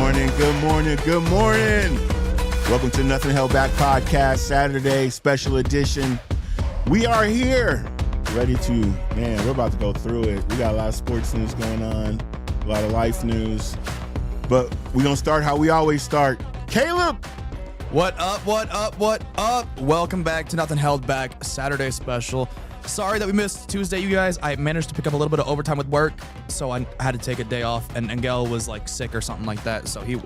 morning, good morning, good morning. Welcome to Nothing Held Back Podcast, Saturday special edition. We are here, ready to, we're about to go through it. We got a lot of sports news going on, a lot of life news. But we're going to start how we always start. Caleb! What up? Welcome back to Nothing Held Back, Saturday special. Sorry that we missed Tuesday, you guys. I managed to pick up a little bit of overtime with work, so I had to take a day off, and Gail was like sick or something like that, so he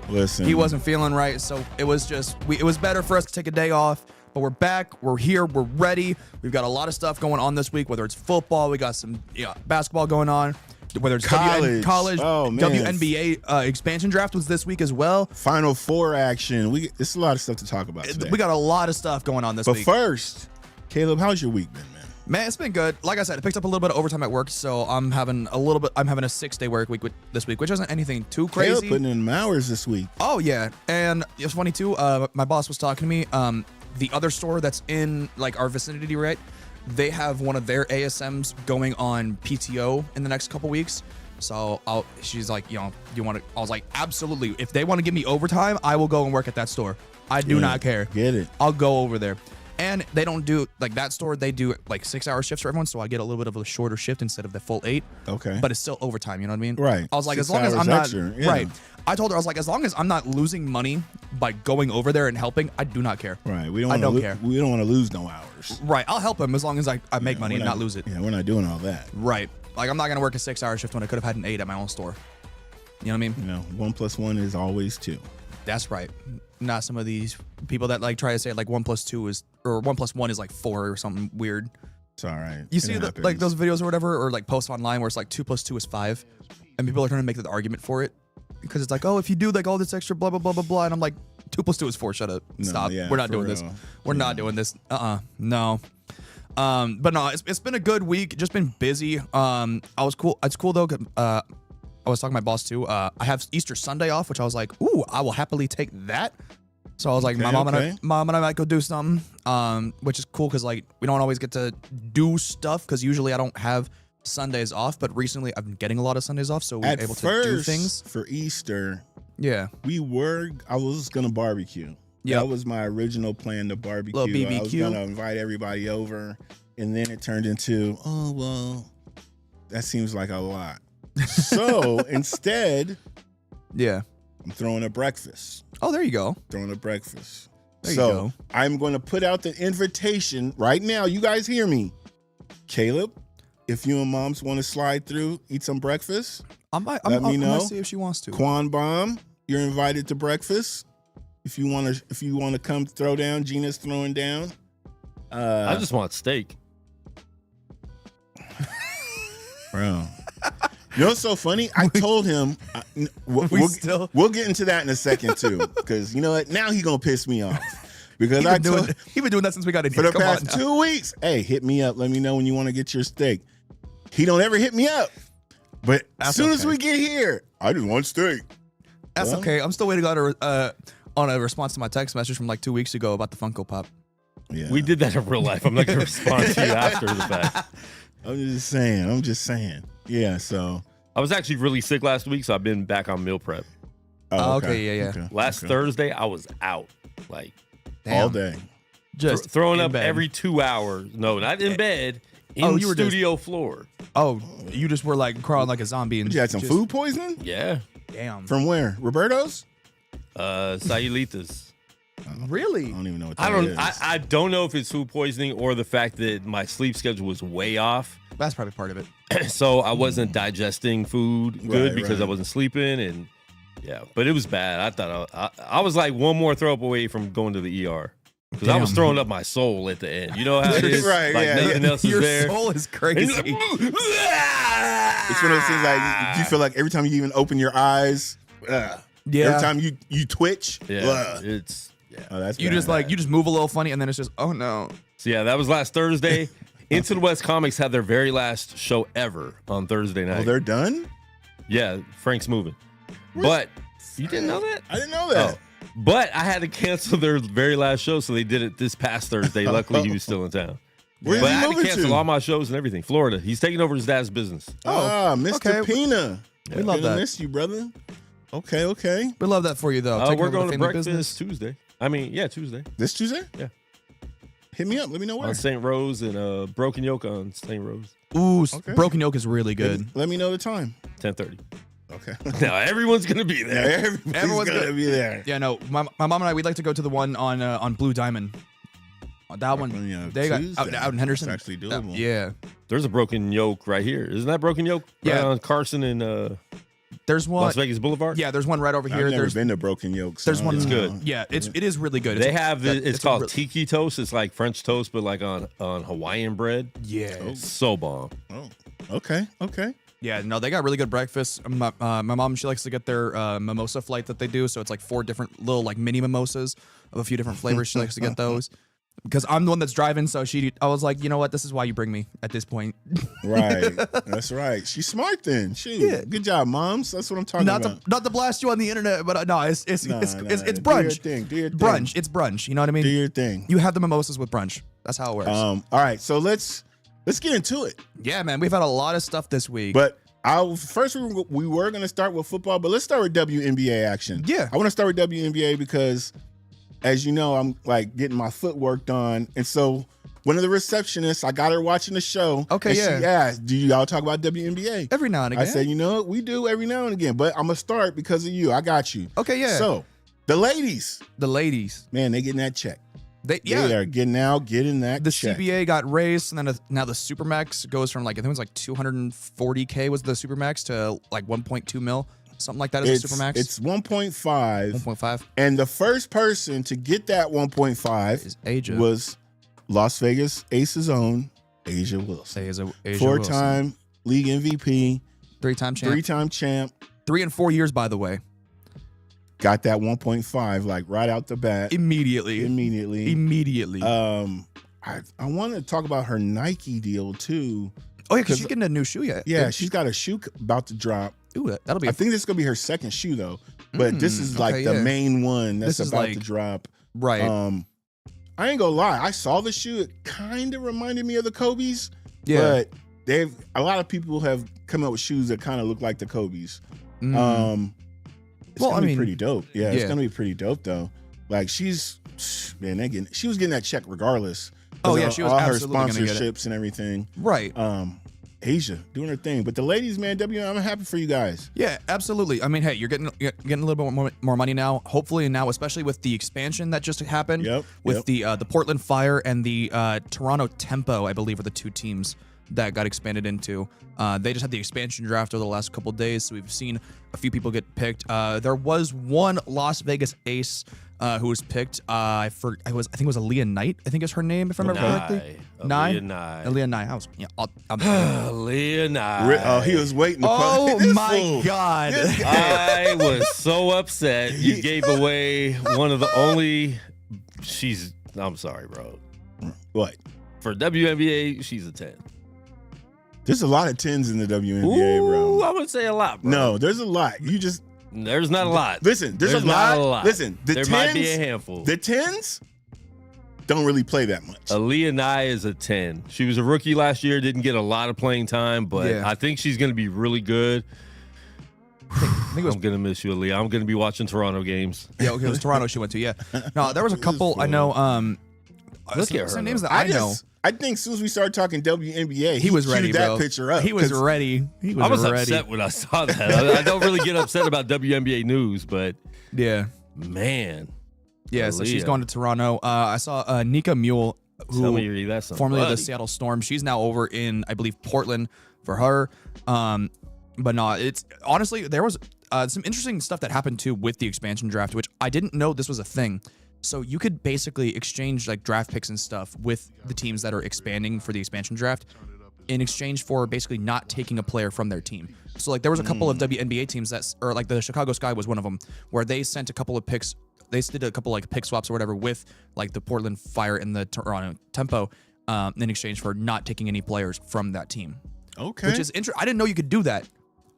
wasn't feeling right, so it was it was better for us to take a day off, but we're back, we're here, we're ready. We've got a lot of stuff going on this week, whether it's football, we got some basketball going on, whether it's college, WNBA expansion draft was this week as well. Final Four action. It's a lot of stuff to talk about today. We got a lot of stuff going on this week. But first, Caleb, how's your week been, man? Man, it's been good. Like I said, I picked up a little bit of overtime at work, so I'm having a 6-day work week this week, which isn't anything too crazy. Caleb putting in hours this week. Oh yeah, and it's funny too. My boss was talking to me. The other store that's in like our vicinity, right? They have one of their ASMs going on PTO in the next couple weeks. So she's like, you want to? I was like, absolutely. If they want to give me overtime, I will go and work at that store. I do not care. Get it? I'll go over there. And they don't do, like that store, they do like 6-hour shifts for everyone, so I get a little bit of a shorter shift instead of the full 8. Okay. But it's still overtime, you know what I mean? Right. I was like, 6 as long as I'm hours not, extra, yeah. Right. I told her, I was like, as long as I'm not losing money by going over there and helping, I do not care. Right. I don't care. We don't want to lose no hours. Right. I'll help him as long as I make money and not lose it. Yeah, we're not doing all that. Right. Like, I'm not going to work a 6-hour shift when I could have had an 8 at my own store. You know what I mean? 1 + 1 is always 2. That's right. Not some of these people that like try to say like 1 + 2 is, or 1 + 1 is like 4 or something weird. It's all right. You see like those videos or whatever, or like posts online where it's like 2 + 2 is 5, and people are trying to make the argument for it because it's like, oh, if you do like all this extra blah blah blah blah blah, and I'm like, 2 + 2 is 4. Shut up. Stop. Yeah, we're not doing this. We're not doing this. No. But no, it's been a good week. Just been busy. It's cool though. I was talking to my boss too. I have Easter Sunday off, which I was like, ooh, I will happily take that. So I was like, my mom and I might go do something, which is cool because like we don't always get to do stuff because usually I don't have Sundays off, but recently I've been getting a lot of Sundays off, so we're able to do things. For Easter, yeah, I was gonna barbecue. Yeah, that was my original plan to barbecue. Little BBQ. I was gonna invite everybody over, and then it turned into, oh well, that seems like a lot. So instead, yeah, I'm throwing a breakfast. Oh, there you go. Throwing a breakfast. There you go. I'm going to put out the invitation right now. You guys hear me? Caleb, if you and moms want to slide through, eat some breakfast, let me know. Let's see if she wants to. Quan Bomb, you're invited to breakfast. If you want to come throw down, Gina's throwing down. I just want steak. Bro. You know what's so funny? I told him we'll get into that in a second too, because you know what? Now he's gonna piss me off because he's been doing that since we got in for here. the past 2 weeks. Hey, hit me up. Let me know when you want to get your steak. He don't ever hit me up, but as soon as we get here, I just want steak. That's okay. I'm still waiting on a response to my text message from like 2 weeks ago about the Funko Pop. Yeah, we did that in real life. I'm not gonna respond to you after the fact. I'm just saying. Yeah, so I was actually really sick last week, so I've been back on meal prep. Oh, okay. Yeah. Okay. Last Thursday, I was out like all day, just throwing up every 2 hours. No, not in bed. In studio floor. Oh, you just were like crawling like a zombie. And you had some food poisoning? Yeah. Damn. From where? Roberto's? Sayulitas. Really? I don't even know what that is. I don't know if it's food poisoning or the fact that my sleep schedule was way off. That's probably part of it. So I wasn't digesting food good because I wasn't sleeping, and yeah, but it was bad. I thought I was like one more throw up away from going to the ER because I was throwing up my soul at the end. You know how it is, right? Like nothing else is there. Your soul is crazy. It's one of those things like you feel like every time you even open your eyes, every time you twitch, it's. Oh, that's you bad. you just move a little funny, and then it's just, oh no. So yeah, that was last Thursday. Into the West Comics had their very last show ever on Thursday night. Oh, they're done? Yeah, Frank's moving. But you didn't know that? I didn't know that. Oh. But I had to cancel their very last show, so they did it this past Thursday. Luckily, he was still in town. Where's but he I had to moving cancel all my shows and everything. Florida. He's taking over his dad's business. Mr. Okay. Pina. We love that. Missed you, brother. Okay. We love that for you, though. Taking We're over the going to family breakfast business. Tuesday. Tuesday. This Tuesday? Yeah. Hit me up. Let me know where. On St. Rose and Broken Yoke on St. Rose. Ooh, Okay. Broken Yoke is really good. Let me know the time. 10:30. Okay. Now everyone's gonna be there. Everyone's gonna be there. Yeah, no, my mom and I, we'd like to go to the one on Blue Diamond. That one, they got out in Henderson. It's actually doable. Yeah. There's a Broken Yoke right here. Isn't that Broken Yoke? Yeah. Right on Carson and There's one. Las Vegas Boulevard. Yeah, there's one right over here. I've never There's been to Broken Yolks. there's one. It's good. Yeah, it is really good. They have yeah, it's a called real- tiki toast. It's like French toast, but like on Hawaiian bread. Yeah. It's so bomb. Oh, okay. Yeah, no, they got really good breakfast. My mom, she likes to get their mimosa flight that they do. So it's like 4 different little like mini mimosas of a few different flavors. She likes to get those because I'm the one that's driving. So I was like, you know what? This is why you bring me at this point. Right. That's right. She's smart then. Yeah. Good job, moms. That's what I'm talking about. Not to blast you on the internet, but no, it's Nah, brunch. Do your thing. Brunch. It's brunch. You know what I mean? Do your thing. You have the mimosas with brunch. That's how it works. All right. So let's get into it. Yeah, man, we've had a lot of stuff this week. But first we were going to start with football, but let's start with WNBA action. Yeah. I want to start with WNBA because, as you know, I'm like getting my footwork done. And so one of the receptionists, I got her watching the show. Okay, and yeah. She asked, do y'all talk about WNBA? Every now and again. I said, you know what? We do every now and again, but I'm going to start because of you. I got you. Okay, yeah. So the ladies, man, they getting that check. They are getting that The check. CBA got raised, and then now the Supermax goes from like, I think it was like 240K was the Supermax to like 1.2 mil, something like that is the Supermax. It's 1.5. 1.5. And the first person to get that 1.5 Is Asia. was Las Vegas Aces' own Asia Wilson. Asia 4-time league MVP, 3-time champ. 3-time champ. 3 and 4 years, by the way. Got that 1.5 like right out the bat. Immediately. I want to talk about her Nike deal too. Oh yeah, because she's getting a new shoe yet. Yeah, she's got a shoe about to drop. Ooh, that'll be. I think this is gonna be her second shoe though, but this is like the main one that's about to drop. Right. I ain't gonna lie, I saw the shoe. It kind of reminded me of the Kobe's. Yeah. But a lot of people have come up with shoes that kind of look like the Kobe's. It's gonna be pretty dope. Yeah, it's gonna be pretty dope though. Like she was getting that check regardless. Oh yeah, she was all her absolutely gonna get it. sponsorships and everything. Right. Asia doing her thing, but the ladies, man, I'm happy for you guys. Yeah, absolutely. I mean, hey, you're getting a little bit more money now. Hopefully now, especially with the expansion that just happened. With the Portland Fire and the Toronto Tempo, I believe, are the 2 teams that got expanded into. They just had the expansion draft over the last couple of days, so we've seen a few people get picked. There was one Las Vegas ace who was picked. I think it was Aaliyah Knight. I think is her name, if I remember correctly. Aaliyah Knight. Aaliyah Knight. He was waiting. Oh my God! I was so upset. You gave away one of the only. I'm sorry, bro. What? For WNBA, she's a 10. There's a lot of 10s in the WNBA, bro. I would say a lot, bro. No, there's a lot. There's not a lot. Listen, there's a not lot. a lot. Listen, there might be a handful. The 10s don't really play that much. Aaliyah Nye is a 10. She was a rookie last year, didn't get a lot of playing time, but I think she's going to be really good. I'm going to miss you, Aaliyah. I'm going to be watching Toronto games. Yeah, okay, it was Toronto she went to. Yeah, no, there was a couple I know. Look at her. Some names that I know. I think as soon as we started talking WNBA, he was ready, that bro. picture up. He was ready. I was upset when I saw that. I don't really get upset about WNBA news, but man. Yeah, so she's going to Toronto. I saw Nika Mule, who formerly of the Seattle Storm. She's now over in, I believe, Portland for her. But no, it's honestly, there was some interesting stuff that happened too with the expansion draft, which I didn't know this was a thing. So you could basically exchange like draft picks and stuff with the teams that are expanding for the expansion draft in exchange for basically not taking a player from their team. So like there was a couple of WNBA teams or like the Chicago Sky was one of them, where they sent a couple of picks. They did a couple like pick swaps or whatever with like the Portland Fire and the Toronto Tempo in exchange for not taking any players from that team. Okay. Which is interesting. I didn't know you could do that.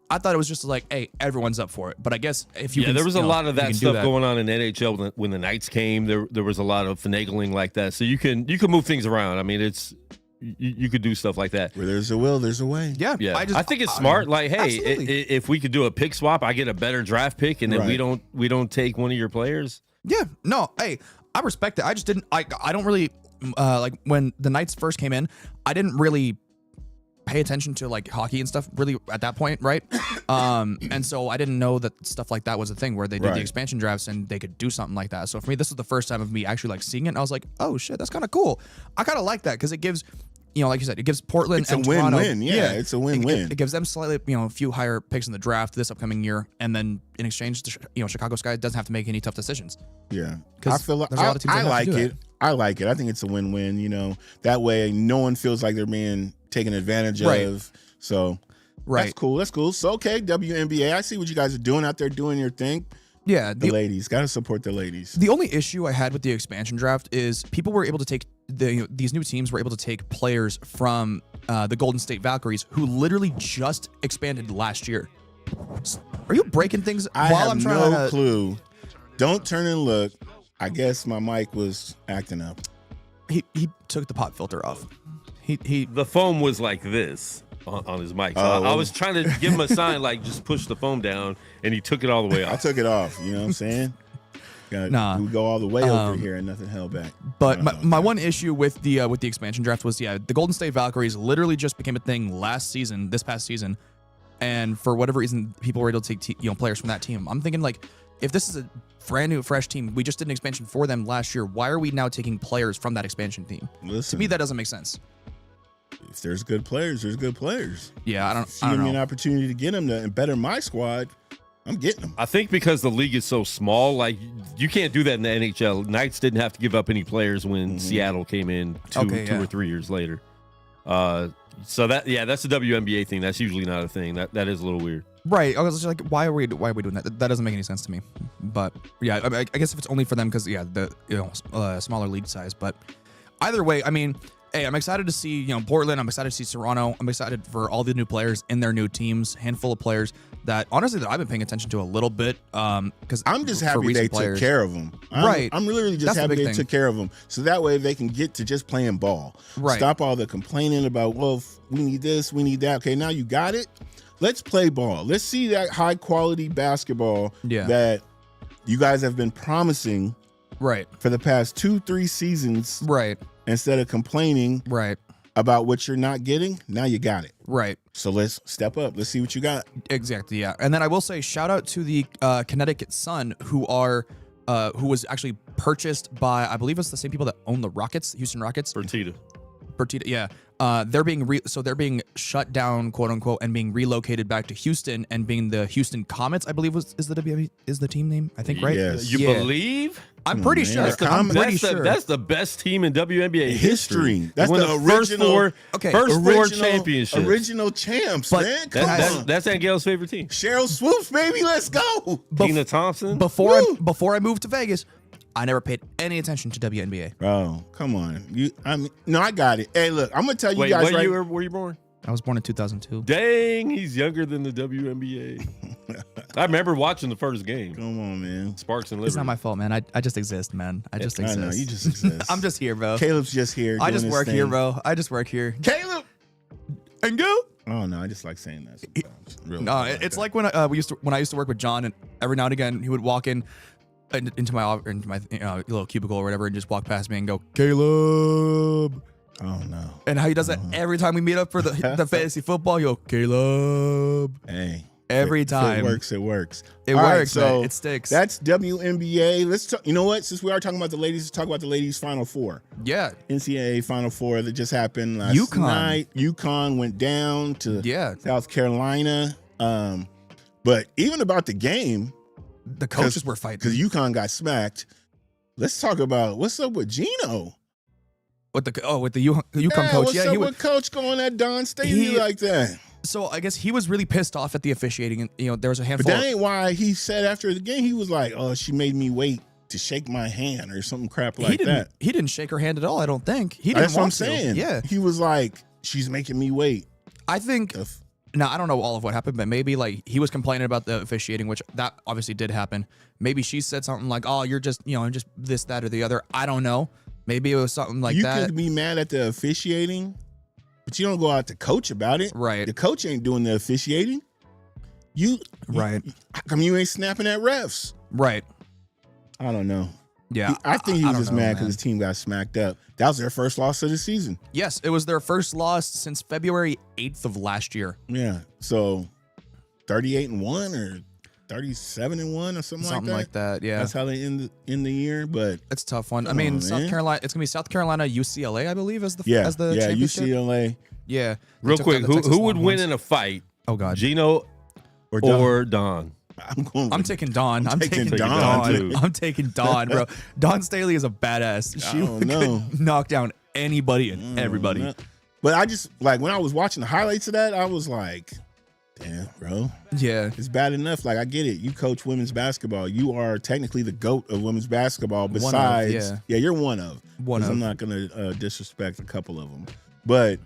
I thought it was just like, hey, everyone's up for it. But I guess if you there was a lot of that stuff going on in NHL when the Knights came. There was a lot of finagling like that. So you can move things around. I mean, it's you could do stuff like that. Where there's a will, there's a way. Yeah, Yeah, I think it's smart. Like, hey, if we could do a pick swap, I get a better draft pick, and then we don't take one of your players. Yeah, no, hey, I respect it. I just didn't. I don't really like when the Knights first came in. I didn't really pay attention to like hockey and stuff really at that point, right? And so I didn't know that stuff like that was a thing where they did the expansion drafts and they could do something like that. So for me, this was the first time of me actually like seeing it. And I was like, oh shit, that's kind of cool. I kind of like that because it gives, you know, like you said, it gives Portland and Toronto. Win-win. Yeah, it's a win-win. It gives them slightly, you know, a few higher picks in the draft this upcoming year, and then in exchange, you know, Chicago Sky doesn't have to make any tough decisions. Yeah, I feel like I like it. I like it. I think it's a win-win. You know, that way no one feels like they're being taken advantage of. So that's cool. That's cool. So okay, WNBA. I see what you guys are doing out there, doing your thing. Yeah, the ladies gotta support the ladies. The only issue I had with the expansion draft is people were able to take these new teams were able to take players from the Golden State Valkyries who literally just expanded last year. Are you breaking things? I have no clue. Don't turn and look. I guess my mic was acting up. He took the pop filter off. The foam was like this on his mic. So I was trying to give him a sign like just push the foam down, and he took it all the way off. I took it off. You know what I'm saying? We go all the way over here and nothing held back. But my one issue with the expansion draft was the Golden State Valkyries literally just became a thing this past season, and for whatever reason people were able to take players from that team. I'm thinking like, if this is a brand new fresh team, we just did an expansion for them last year. Why are we now taking players from that expansion team? Listen, to me that doesn't make sense. If there's good players, there's good players. Yeah, I don't give me know. an opportunity to get them to better my squad. I'm getting them. I think because the league is so small, like you can't do that in the NHL. Knights didn't have to give up any players when Seattle came in two or 3 years later. So that's the WNBA thing. That's usually not a thing. That is a little weird. Right. I was just like, why are we doing that? That doesn't make any sense to me. But yeah, I guess if it's only for them because the smaller league size. But either way, I mean, hey, I'm excited to see Portland. I'm excited to see Toronto. I'm excited for all the new players in their new teams. Handful of players that honestly that I've been paying attention to a little bit. Because I'm just happy they took care of them. I'm really just happy they took care of them. So that way they can get to just playing ball. Right. Stop all the complaining about, well, we need this, we need that. Okay, now you got it. Let's play ball. Let's see that high quality basketball that you guys have been promising for the past 2-3 seasons. Right. Instead of complaining about what you're not getting, now you got it. Right. So let's step up. Let's see what you got. Exactly, yeah. And then I will say shout out to the Connecticut Sun who was actually purchased by, I believe it's the same people that own the Rockets, Houston Rockets. Fertitta, yeah. They're being shut down, quote unquote, and being relocated back to Houston and being the Houston Comets, I believe is the team name, I think, right? Yes. You believe? I'm pretty sure. That's the best team in WNBA history. That's the original first four championships. Original champs, man. That's Angela's favorite team. Cheryl Swoops, baby, let's go. Tina Thompson. Before I moved to Vegas, I never paid any attention to WNBA. Oh, come on. I got it. Hey, look, I'm gonna tell you guys. What year were you born? I was born in 2002. Dang, he's younger than the WNBA. I remember watching the first game. Come on, man. Sparks and Liberty. It's not my fault, man. I just exist, man. I just exist. I know, you just exist. I'm just here, bro. Caleb's just here. I just work here, bro. I just work here. Caleb! And go! Oh, no, I just like saying that sometimes. Really no, it's like when I used to work with John, and every now and again, he would walk into my little cubicle or whatever and just walk past me and go, Caleb. Oh, no. And how he does that every time we meet up for the fantasy football, he'll go, Caleb. Hey. Every time. It works. It works. It All works, right, so man. It sticks. That's WNBA. Let's talk. You know what? Since we are talking about the ladies, let's talk about the ladies' Final Four. Yeah. NCAA Final Four that just happened last night. UConn went down to South Carolina. But even about the game, the coaches were fighting. Because UConn got smacked. Let's talk about what's up with Gino. With the UConn coach. What's up with Coach going at Don Staley like that? So I guess he was really pissed off at the officiating, and there was a handful. But that ain't why he said after the game he was like, "Oh, she made me wait to shake my hand" or something crap like that. He didn't shake her hand at all. I don't think he didn't. That's what I'm saying. Yeah, he was like, "She's making me wait." I think. Now I don't know all of what happened, but maybe like he was complaining about the officiating, which that obviously did happen. Maybe she said something like, "Oh, you're just this, that, or the other." I don't know. Maybe it was something like that. You could be mad at the officiating but you don't go out to coach about it. Right. The coach ain't doing the officiating. How come you ain't snapping at refs? Right. I don't know. Yeah. I think he was just mad because man. his team got smacked up. That was their first loss of the season. Yes, it was their first loss since February 8th of last year. Yeah. So 38-1 or 37-1 or something like that. Yeah. That's how they end the year. But it's a tough one. I mean, South Carolina. It's gonna be South Carolina, UCLA, I believe, as the championship. UCLA. Yeah. Real quick, who would win in a fight? Oh God, Gino or Don? I'm taking Dawn. I'm taking Dawn, Dawn. I'm taking Dawn, bro. Dawn Staley is a badass. She could knock down anybody and everybody. But I just like when I was watching the highlights of that, I was like, damn, bro. Yeah. It's bad enough. Like, I get it. You coach women's basketball. You are technically the GOAT of women's basketball. Besides, you're one of. I'm not going to disrespect a couple of them. But,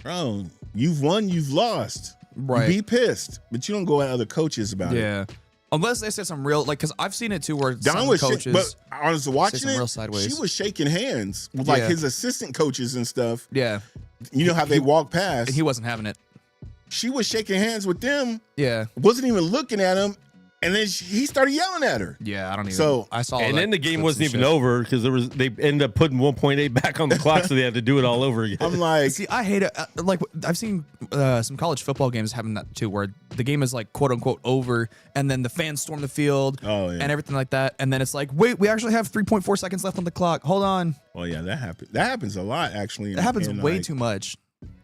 bro, you've won, you've lost. Right. Be pissed. But you don't go at other coaches about it. Yeah. Unless they say some real, like, because I've seen it too where Don some was coaches. but I was watching real it. sideways. She was shaking hands with like his assistant coaches and stuff. Yeah. You know how they walk past. And he wasn't having it. She was shaking hands with them. Yeah. Wasn't even looking at him. And then he started yelling at her. Yeah, I don't even. So I saw. And then the game wasn't even over because they ended up putting 1.8 back on the clock, so they had to do it all over again. I'm like, see, I hate it. Like, I've seen some college football games having that too, where the game is like quote unquote over, and then the fans storm the field, and everything like that, and then it's like, wait, we actually have 3.4 seconds left on the clock. Hold on. Oh yeah, that happens. That happens a lot actually. That happens way too much.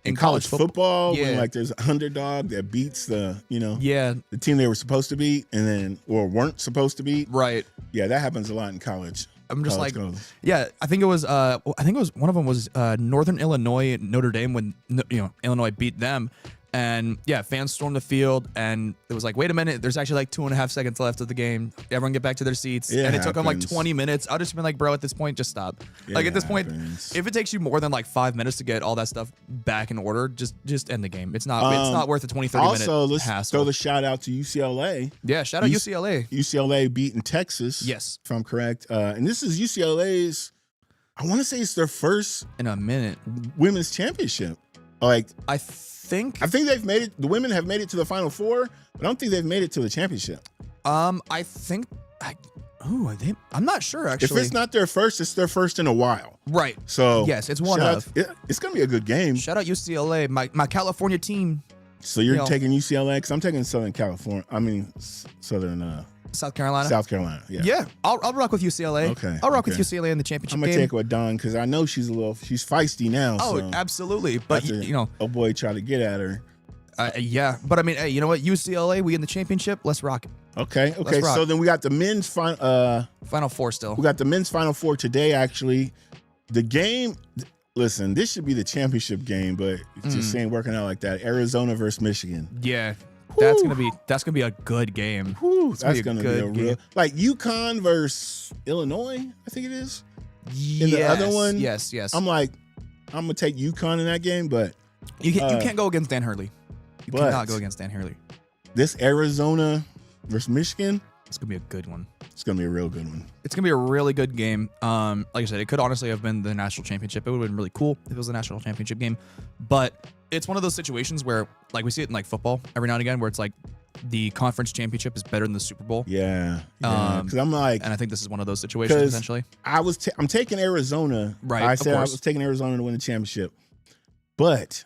In college football, when like there's an underdog that beats the the team they were supposed to beat and then or weren't supposed to beat. Right. Yeah, that happens a lot in college. I'm just like, yeah, I think it was one of them was Northern Illinois, Notre Dame when Illinois beat them. And yeah, fans stormed the field, and it was like, wait a minute, there's actually like 2.5 seconds left of the game. Everyone get back to their seats. And it took them like 20 minutes. I'll just been like, bro, at this point, just stop. Like at this point, if it takes you more than like 5 minutes to get all that stuff back in order, just end the game. It's not worth the 20, 30 minute hassle. Also, let's throw the shout out to UCLA. Yeah, shout out UCLA. UCLA beating Texas. Yes. If I'm correct. And this is UCLA's, I want to say it's their first in a minute women's championship. Like I think they've made it. The women have made it to the Final Four, but I don't think they've made it to the championship. I think. I'm not sure actually. If it's not their first, it's their first in a while. Right. So yes, it's one of. It's gonna be a good game. Shout out UCLA, my California team. So you're taking UCLA because I'm taking Southern California. I mean South Carolina. South Carolina. Yeah. Yeah. I'll rock with UCLA. Okay. I'll rock with UCLA in the championship game. I'm gonna take with Dawn because I know she's feisty now. Oh, so absolutely. But a boy tried to get at her. Yeah. But I mean, hey, you know what? UCLA, we in the championship. Let's rock it. Okay. So then we got the men's Final Four still. We got the men's Final Four today. Actually, the game. Listen, this should be the championship game, but it just ain't working out like that. Arizona versus Michigan. Yeah. That's gonna be a good game. That's gonna be a real like UConn versus Illinois. I think it is. Yes, the other one, yes. I'm like, I'm gonna take UConn in that game, but you can't go against Dan Hurley. You cannot go against Dan Hurley. This Arizona versus Michigan, it's gonna be a good one. It's gonna be a real good one. It's gonna be a really good game. Like I said, it could honestly have been the national championship. It would have been really cool if it was the national championship game. But it's one of those situations where, like, we see it in like football every now and again, where it's like the conference championship is better than the Super Bowl. Yeah. Because I'm like, and I think this is one of those situations essentially. I'm taking Arizona. Right. I said I was taking Arizona to win the championship, but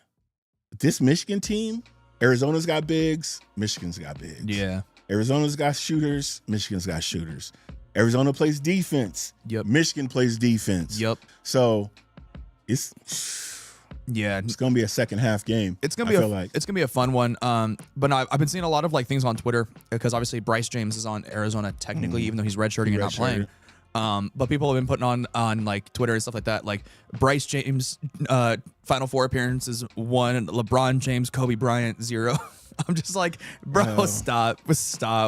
this Michigan team, Arizona's got bigs, Michigan's got bigs. Yeah. Arizona's got shooters, Michigan's got shooters. Arizona plays defense. Yep. Michigan plays defense. Yep. So it's gonna be a second half game. It's gonna be a fun one. But no, I've been seeing a lot of like things on Twitter because obviously Bryce James is on Arizona technically, even though he's redshirting and not playing. But people have been putting on like Twitter and stuff like that, like Bryce James Final Four appearances 1, LeBron James, Kobe Bryant 0. I'm just like, bro, stop.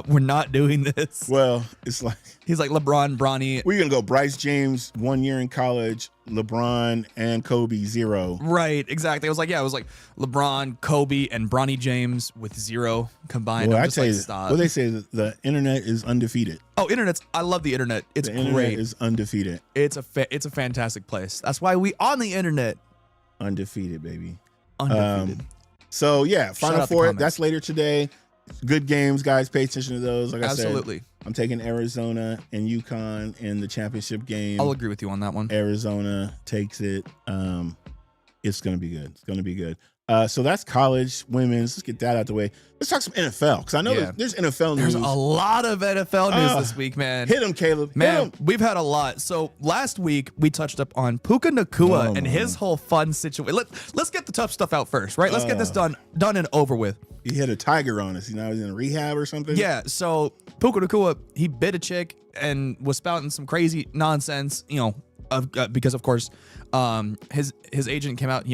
We're not doing this. Well, it's like he's like LeBron, Bronny. We're gonna go Bryce James 1 year in college, LeBron and Kobe 0. Right, exactly. I was like LeBron, Kobe, and Bronny James with 0 combined. Well, I'm just stop. Well, they say that the internet is undefeated. Oh, I love the internet. It's the great. Internet is undefeated. It's a fantastic place. That's why we on the internet. Undefeated, baby. Undefeated. So yeah, Shout Final out the Four. comments. That's later today. Good games, guys. Pay attention to those. Like Absolutely. I said, I'm taking Arizona and UConn in the championship game. I'll agree with you on that one. Arizona takes it. It's gonna be good. It's gonna be good. So that's college, women's. Let's get that out the way. Let's talk some NFL because I know there's NFL news. There's a lot of NFL news this week, man. Hit him, Caleb. Man, Hit him. we've had a lot. So last week we touched up on Puka Nacua and his whole fun situation. Let's get the tough stuff out first, right? Let's get this done and over with. He hit a tiger on us. He's in rehab or something. Yeah. So Puka Nacua, he bit a chick and was spouting some crazy nonsense. Because of course, his agent came out.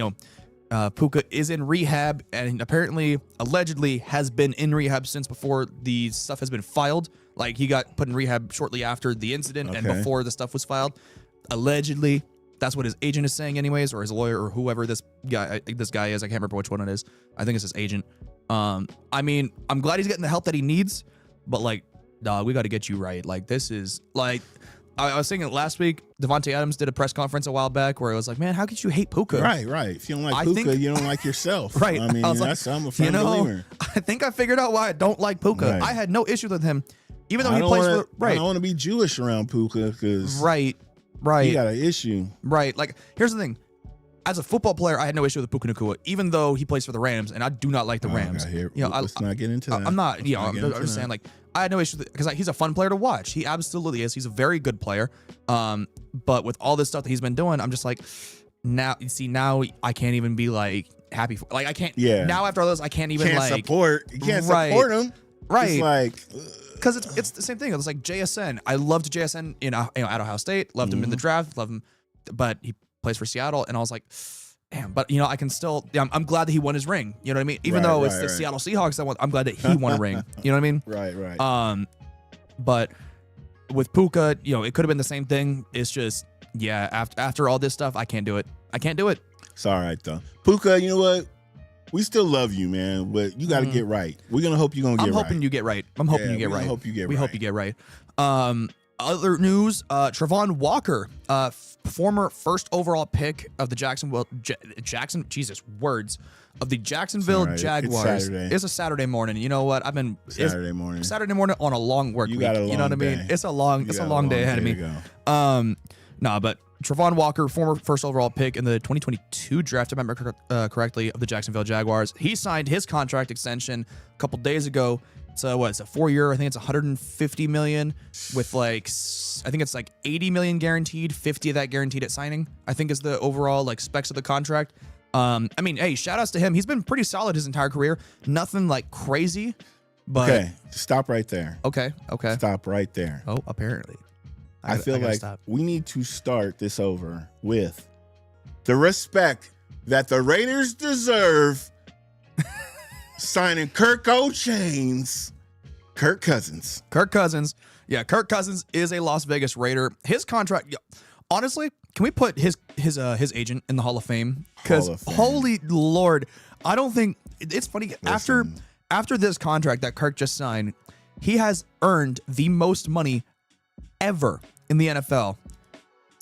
Puka is in rehab and apparently, allegedly, has been in rehab since before the stuff has been filed. Like he got put in rehab shortly after the incident and before the stuff was filed. Allegedly, that's what his agent is saying, anyways, or his lawyer or whoever this guy is. I can't remember which one it is. I think it's his agent. I mean, I'm glad he's getting the help that he needs, but like, dog, we got to get you right. Like this is like. I was saying it last week. Devontae Adams did a press conference a while back where it was like, man, how could you hate Puka? Right. If you don't like Puka, you don't like yourself. Right. I mean, I'm a firm believer. I think I figured out why I don't like Puka. Right. I had no issue with him, even though he plays for I don't want to be Jewish around Puka because right. he got an issue. Right. Like, here's the thing. As a football player, I had no issue with Puka Nacua, even though he plays for the Rams, and I do not like the Rams. Let's not get into that. I'm not. I'm just saying, like, I had no issue because he's a fun player to watch. He absolutely is. He's a very good player. But with all this stuff that he's been doing, I'm just like, now I can't even be like happy for. Like I can't. Yeah. Now after all this, I can't even support. You can't support him. Right. It's like. Because it's the same thing. It's like JSN. I loved JSN at Ohio State. Loved him in the draft. Loved him, but he plays for Seattle, and I was like, damn. But I can still. I'm glad that he won his ring. You know what I mean? Even though it's the Seattle Seahawks that won, I'm glad that he won a ring. You know what I mean? Right. But with Puka, it could have been the same thing. It's just, after all this stuff, I can't do it. It's all right though. Puka, you know what? We still love you, man, but you got to get right. We're gonna hope you're gonna get right. I'm hoping you get right. I'm hoping you get right. We hope you get right. Other news, Travon Walker, former first overall pick of the Jacksonville Jaguars. It's a Saturday morning. You know what? Saturday morning on a long work week. You know what I mean? It's a long day ahead of me. But Travon Walker, former first overall pick in the 2022 draft, if I remember correctly, of the Jacksonville Jaguars. He signed his contract extension a couple days ago. So it's a 4-year. I think it's 150 million with I think it's 80 million guaranteed, 50 of that guaranteed at signing, I think is the overall specs of the contract. I mean, hey, shout outs to him. He's been pretty solid his entire career. Nothing crazy, but okay, stop right there. Okay. Stop right there. Oh, apparently. I feel like we need to start this over with the respect that the Raiders deserve. Signing Kirk Cousins. Yeah, Kirk Cousins is a Las Vegas Raider. His contract, honestly, can we put his agent in the Hall of Fame? Because holy Lord, I don't think it's funny. Listen. After this contract that Kirk just signed, he has earned the most money ever in the NFL.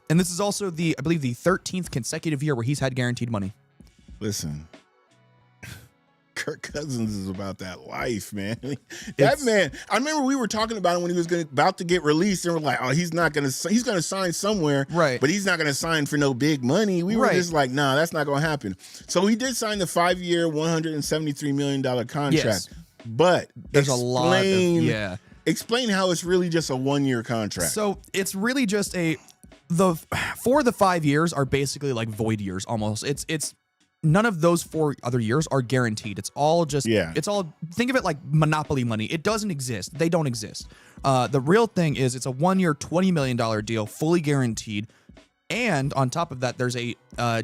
And this is also I believe the 13th consecutive year where he's had guaranteed money. Listen. Kirk Cousins is about that life, man. Man, I remember we were talking about him when he was about to get released, and we're like, oh, he's going to sign somewhere, right? But he's not going to sign for no big money. We were just like, nah, that's not going to happen. So he did sign the 5-year, $173 million contract. Yes. But there's a lot of, explain how it's really just a 1-year contract. So it's really just for the 5 years are basically like void years almost. It's none of those 4 other years are guaranteed. It's all just, it's all, think of it like monopoly money. It doesn't exist. They don't exist. The real thing is it's a 1-year, $20 million deal, fully guaranteed. And on top of that, there's a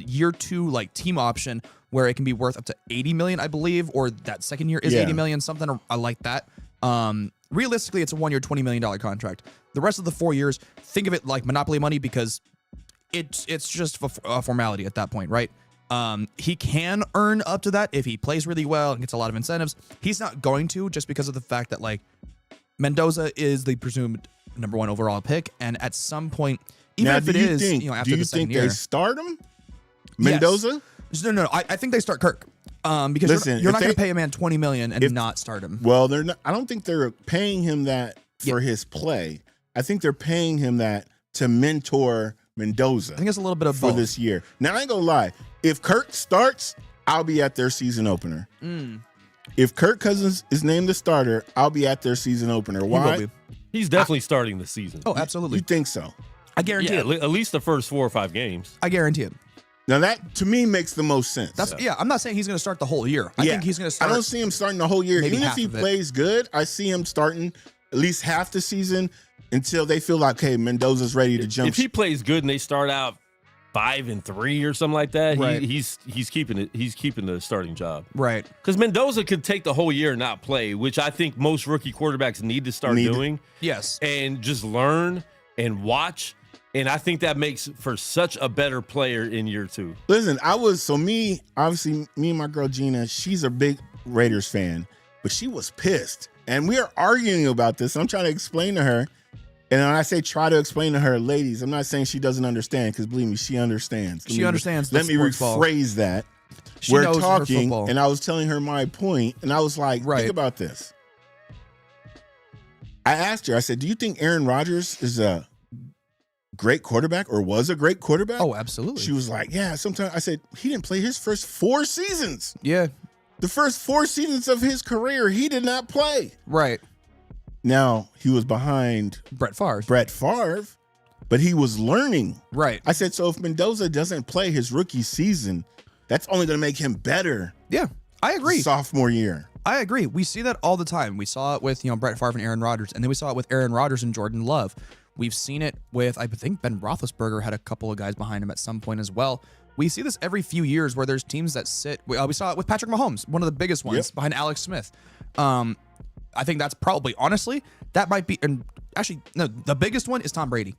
year 2 team option where it can be worth up to 80 million, I believe, or that second year is 80 million, something like that. Realistically, it's a 1-year, $20 million contract. The rest of the 4 years, think of it like monopoly money because it's just a formality at that point, right? He can earn up to that if he plays really well and gets a lot of incentives. He's not going to, just because of the fact that Mendoza is the presumed number 1 overall pick, and at some point, even if it is, after the second year, do you think they start him, Mendoza? Yes. No. I think they start Kirk. Because Listen, you're not if going to they- pay a man $20 million and not start him. Well, they're not. I don't think they're paying him that for his play. I think they're paying him that to mentor Mendoza. I think it's a little bit of for both. this year. Now I ain't gonna lie. If Kirk starts, I'll be at their season opener. If Kirk Cousins is named the starter, I'll be at their season opener. Why? He will be. He's definitely starting the season. Oh, absolutely. You think so? I guarantee Yeah, it. at least the first 4 or 5 games. I guarantee it. Now that to me makes the most sense. I'm not saying he's going to start the whole year. I think he's going to start. I don't see him starting the whole year. maybe Even if half he of it. plays good, I see him starting at least half the season until they feel like, hey, Mendoza's ready to jump. If he plays good and they start out 5-3 or something like that, Right. he's keeping it. He's keeping the starting job. Right. Because Mendoza could take the whole year and not play, which I think most rookie quarterbacks need to start doing. Yes. And just learn and watch. And I think that makes for such a better player in year 2. Listen, me and my girl Gina, she's a big Raiders fan, but she was pissed. And we are arguing about this. I'm trying to explain to her. And when I say try to explain to her, ladies, I'm not saying she doesn't understand, because believe me, she understands. She understands the Let me sports ball. rephrase that. She We're knows her talking, football. and I was telling her my point, and I was like, Right. think about this. I asked her, I said, do you think Aaron Rodgers is a great quarterback or was a great quarterback? Oh, absolutely. She was like, yeah, sometimes. I said, he didn't play his first 4 seasons. Yeah. The first 4 seasons of his career, he did not play. Right. Now, he was behind Brett Favre. Brett Favre, but he was learning. Right. I said, so if Mendoza doesn't play his rookie season, that's only going to make him better Yeah. I agree. sophomore year. I agree. We see that all the time. We saw it with, Brett Favre and Aaron Rodgers, and then we saw it with Aaron Rodgers and Jordan Love. We've seen it with, I think Ben Roethlisberger had a couple of guys behind him at some point as well. We see this every few years where there's teams that sit. We saw it with Patrick Mahomes, one of the biggest ones, behind Alex Smith. I think that's probably, honestly, that might be, and actually, no, the biggest one is Tom Brady.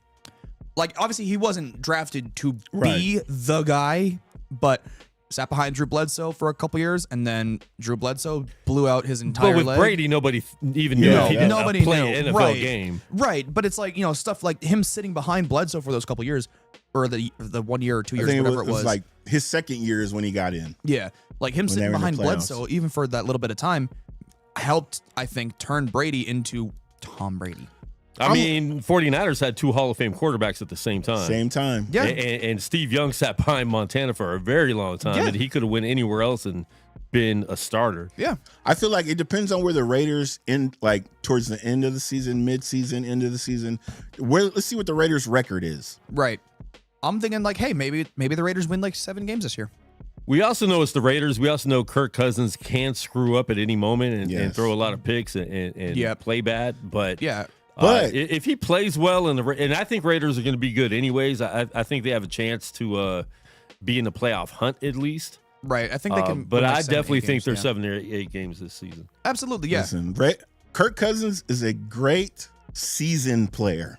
Like, obviously, he wasn't drafted to be the guy, but sat behind Drew Bledsoe for a couple years, and then Drew Bledsoe blew out his entire But with leg. Brady, nobody even knew if he didn't Nobody play knew. an NFL game. Right, but it's like, stuff like him sitting behind Bledsoe for those couple years, or the 1 year or 2 I years, think whatever it was like his second year is when he got in. yeah, like him they sitting were in the behind playoffs. Bledsoe, even for that little bit of time, helped, I think, turn Brady into Tom Brady. I mean, 49ers had 2 Hall of Fame quarterbacks at the same time. Same time. Yeah. And Steve Young sat behind Montana for a very long time, Yeah. and he could have went anywhere else and been a starter. Yeah. I feel like it depends on where the Raiders end, like towards the end of the season, mid-season, end of the season. Let's see what the Raiders' record is. Right. I'm thinking like, hey, maybe the Raiders win like 7 games this year. We also know it's the Raiders. We also know Kirk Cousins can screw up at any moment and Yes. throw a lot of picks and play bad. But Yeah. But- if he plays well, and I think Raiders are going to be good anyways. I think they have a chance to be in the playoff hunt at least. Right. I think they can. But win, like, I 7, 8 definitely think games, there's yeah. 7 or 8 games this season. Absolutely. Yeah. Listen, Kirk Cousins is a great season player.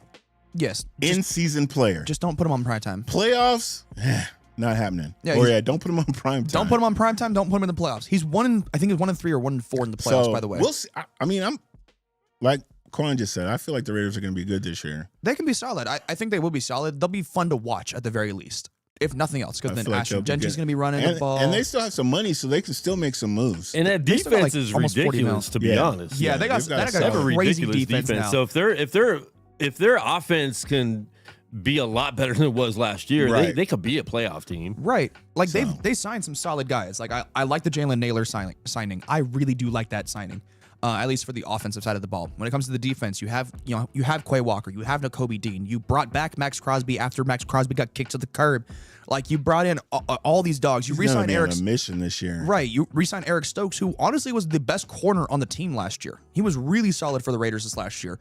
Yes. In-season player. Just don't put him on prime time. Playoffs, not happening. Yeah, Don't put him on prime time. Don't put him on prime time. Don't put him in the playoffs. He's I think he's 1-3 or 1-4 in the playoffs. By the way, we'll see. I mean, I'm like Quan just said. I feel like the Raiders are going to be good this year. they can be solid. I think they will be solid. They'll be fun to watch at the very least, if nothing else. Because I then feel like Ashton they'll be Gentry's good. going to be running and, the ball. and they still have some money, so they can still make some moves. And that They still got, defense like, is almost 40 ridiculous, mil. to be Yeah. honest. yeah, they got they've got that got They have a a crazy ridiculous defense now. So if their offense can be a lot better than it was last year, Right. they could be a playoff team. Right. Like So- they signed some solid guys. Like I like the Jalen Naylor signing. I really do like that signing. At least for the offensive side of the ball. When it comes to the defense, you have Quay Walker, you have Nakobe Dean. You brought back Max Crosby after Max Crosby got kicked to the curb. Like you brought in all these dogs. You He's gonna re-signed be on Eric a mission this year. Right. You re-signed Eric Stokes, who honestly was the best corner on the team last year. He was really solid for the Raiders this last year.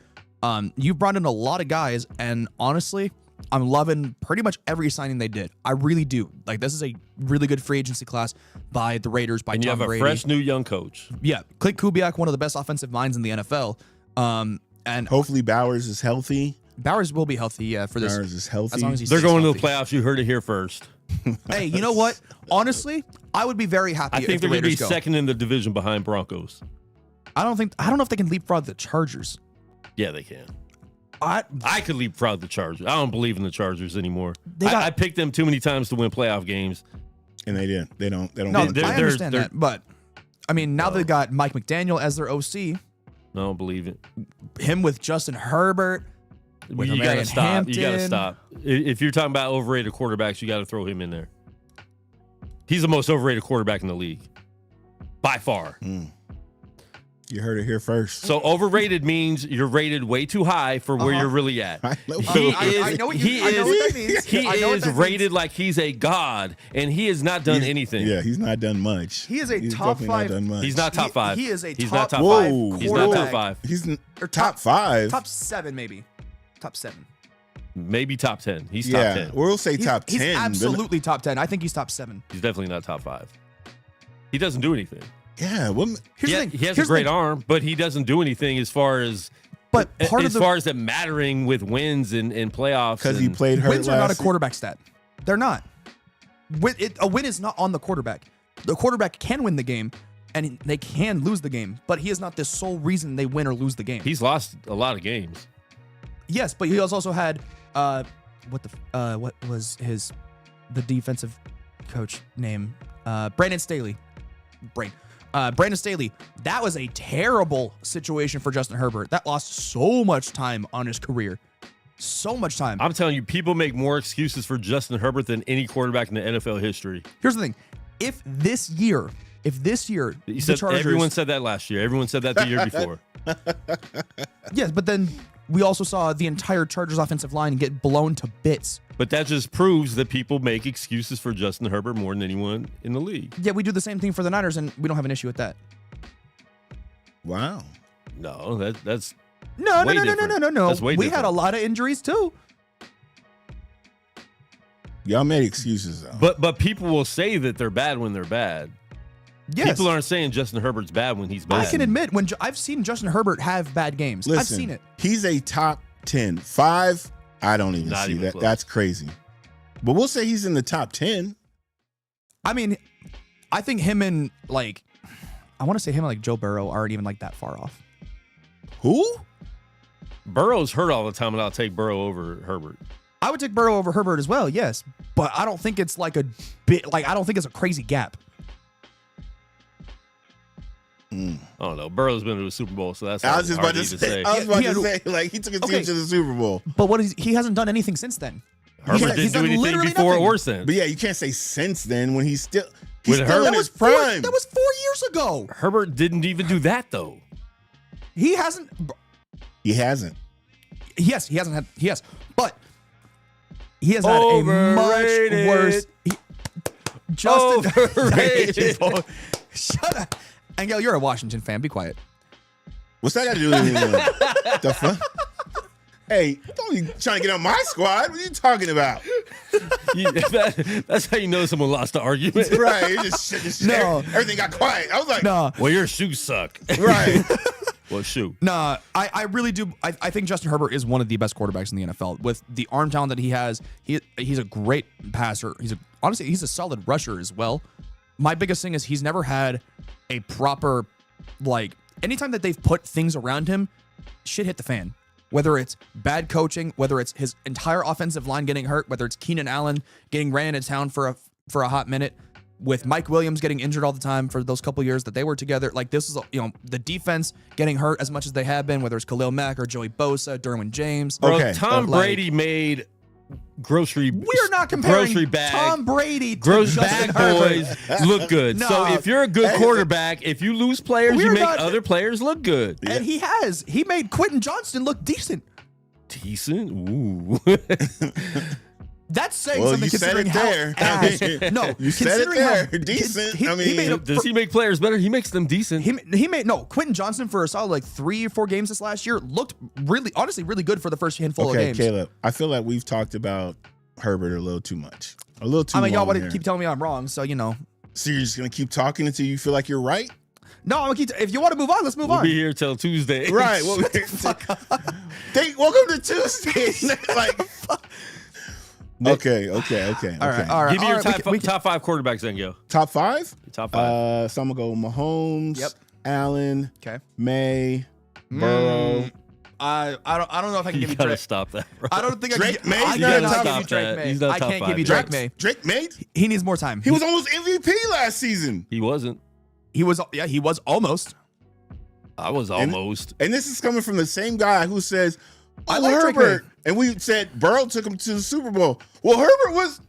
You brought in a lot of guys, and honestly, I'm loving pretty much every signing they did. I really do. Like, this is a really good free agency class by the Raiders, by And you Tom have a Brady. fresh new young coach. Yeah. Clint Kubiak, one of the best offensive minds in the NFL. And Hopefully Bowers is healthy. Bowers will be healthy for this. Bowers is healthy. As long as he They're stays going to healthy. the playoffs. You heard it here first. Hey, you know what? Honestly, I would be very happy I if think the they're going to be Raiders go. second in the division behind Broncos. I don't know if they can leapfrog the Chargers. Yeah, they can. I I could leapfrog the Chargers. I don't believe in the Chargers anymore. They got- I picked them too many times to win playoff games. And they didn't. They don't. No, get into I it. understand that, but I mean, now they've got Mike McDaniel as their OC. I don't believe it. Him with Justin Herbert. With You Marion gotta stop. Hampton. You gotta stop. If you're talking about overrated quarterbacks, you got to throw him in there. He's the most overrated quarterback in the league, by far. You heard it here first. So overrated means you're rated way too high for where you're really at. I know I know what that means. He I know what is that rated means. like he's a god, and he has not done anything. Yeah, he's not done much. He is a He's top definitely five- Not done much. He's not top five. He is a He's top not top Whoa. five. He's not top quarterback. five. He's Or top 5. Top 7, maybe. Top 7. Maybe top 10. He's yeah, top 10. we'll say top He's 10. but- absolutely top 10. I think he's top 7. He's definitely not top 5. He doesn't do anything. Yeah, well, Here's He, the thing. he has Here's a great the thing. arm, but he doesn't do anything as far as But part of as the far as it mattering with wins and playoffs. because he and- played hurt wins are not a last year. quarterback stat. They're not. A win is not on the quarterback. The quarterback can win the game, and they can lose the game, but he is not the sole reason they win or lose the game. He's lost a lot of games. Yes, but he also had what was the defensive coach name? Brandon Staley. Brandon Staley. That was a terrible situation for Justin Herbert. That lost so much time on his career. So much time. I'm telling you, people make more excuses for Justin Herbert than any quarterback in the NFL history. Here's the thing. If this year You the said Chargers, everyone said that last year. Everyone said that the year before. yes, but then we also saw the entire Chargers offensive line get blown to bits. But that just proves that people make excuses for Justin Herbert more than anyone in the league. Yeah, we do the same thing for the Niners, and we don't have an issue with that. Wow. No, that's No. Way different. That's way We had different. a lot of injuries too. Y'all made excuses though. but people will say that they're bad when they're bad. Yes. People aren't saying Justin Herbert's bad when he's bad. I can admit when I've seen Justin Herbert have bad games. Listen, I've seen it. He's a top 10. 5, I don't even Not see even that. close. That's crazy. But we'll say he's in the top 10. I mean, I think him and I want to say him and Joe Burrow aren't even that far off. Who? Burrow's hurt all the time, and I'll take Burrow over Herbert. I would take Burrow over Herbert as well, yes, but I don't think it's I don't think it's a crazy gap. I don't know. Burrow's been to a Super Bowl, so that's I was just hard about to to say. I was about He to had- say, he took a team Okay. to the Super Bowl. But he hasn't done anything since then. Herbert He's didn't do done anything literally before nothing. or since. But yeah, you can't say since then when he's With still Herbert? in his prime. That was 4 years ago. Herbert didn't even do that though. He hasn't. He hasn't. Yes, he hasn't had. Yes, but he has had a much Overrated. worse. Justin, Overrated. Shut up, Angel. You're a Washington fan. Be quiet. What's that got to do with anything? The fuck? Hey, don't be trying to get on my squad. What are you talking about? That's how you know someone lost the argument. Right. It just No. everything got quiet. I was like, Nah, Well, your shoes suck. right. Well, shoot. nah. I really do. I think Justin Herbert is one of the best quarterbacks in the NFL with the arm talent that he has. He's a great passer. Honestly, he's a solid rusher as well. My biggest thing is he's never had a proper anytime that they've put things around him, shit hit the fan. Whether it's bad coaching, whether it's his entire offensive line getting hurt, whether it's Keenan Allen getting ran into town for a hot minute, with Mike Williams getting injured all the time for those couple years that they were together. This is the defense getting hurt as much as they have been, whether it's Khalil Mack or Joey Bosa, Derwin James. Bro, Okay. Tom Brady made grocery. We're not comparing grocery bag. Tom Brady to Gross Justin bag Herbert. boys look good. No. So if you're a good quarterback, if you lose players, you We're make not- other players look good. And he made Quentin Johnston look decent. Decent. Ooh. That's saying Well, something you said considering it there. how I ass. mean, No, you said it considering how- there. Decent. He, I he made mean, Does he make players better? He makes them decent. he made Quentin Johnston for a solid 3 or 4 games this last year looked honestly really good for the first handful of okay, games. Caleb, I feel like we've talked about Herbert a little too much. A little too I mean, y'all long want to here. keep telling me I'm wrong, so So you're just going to keep talking until you feel like you're right? No, I'm gonna keep. If you want to move on, let's move We'll on. be here till Tuesday. Right. Well, welcome to Tuesday. Okay. All right. Give me your we can- top 5 quarterbacks then, go. Top 5? Top 5. So I'm going to go Mahomes, Yep. Allen, Okay. May, Burrow. I don't know if I can give you gotta Drake. stop that, bro. I don't think Drake May? I You gotta cannot give stop you Drake that. May. He's not I top can't five give you yet. Drake May. Drake May? He needs more time. He was almost MVP last season. He wasn't. He was almost. I was almost. And this is coming from the same guy who says, I like Drake Herbert. And we said Burrow took him to the Super Bowl. Well, Herbert was...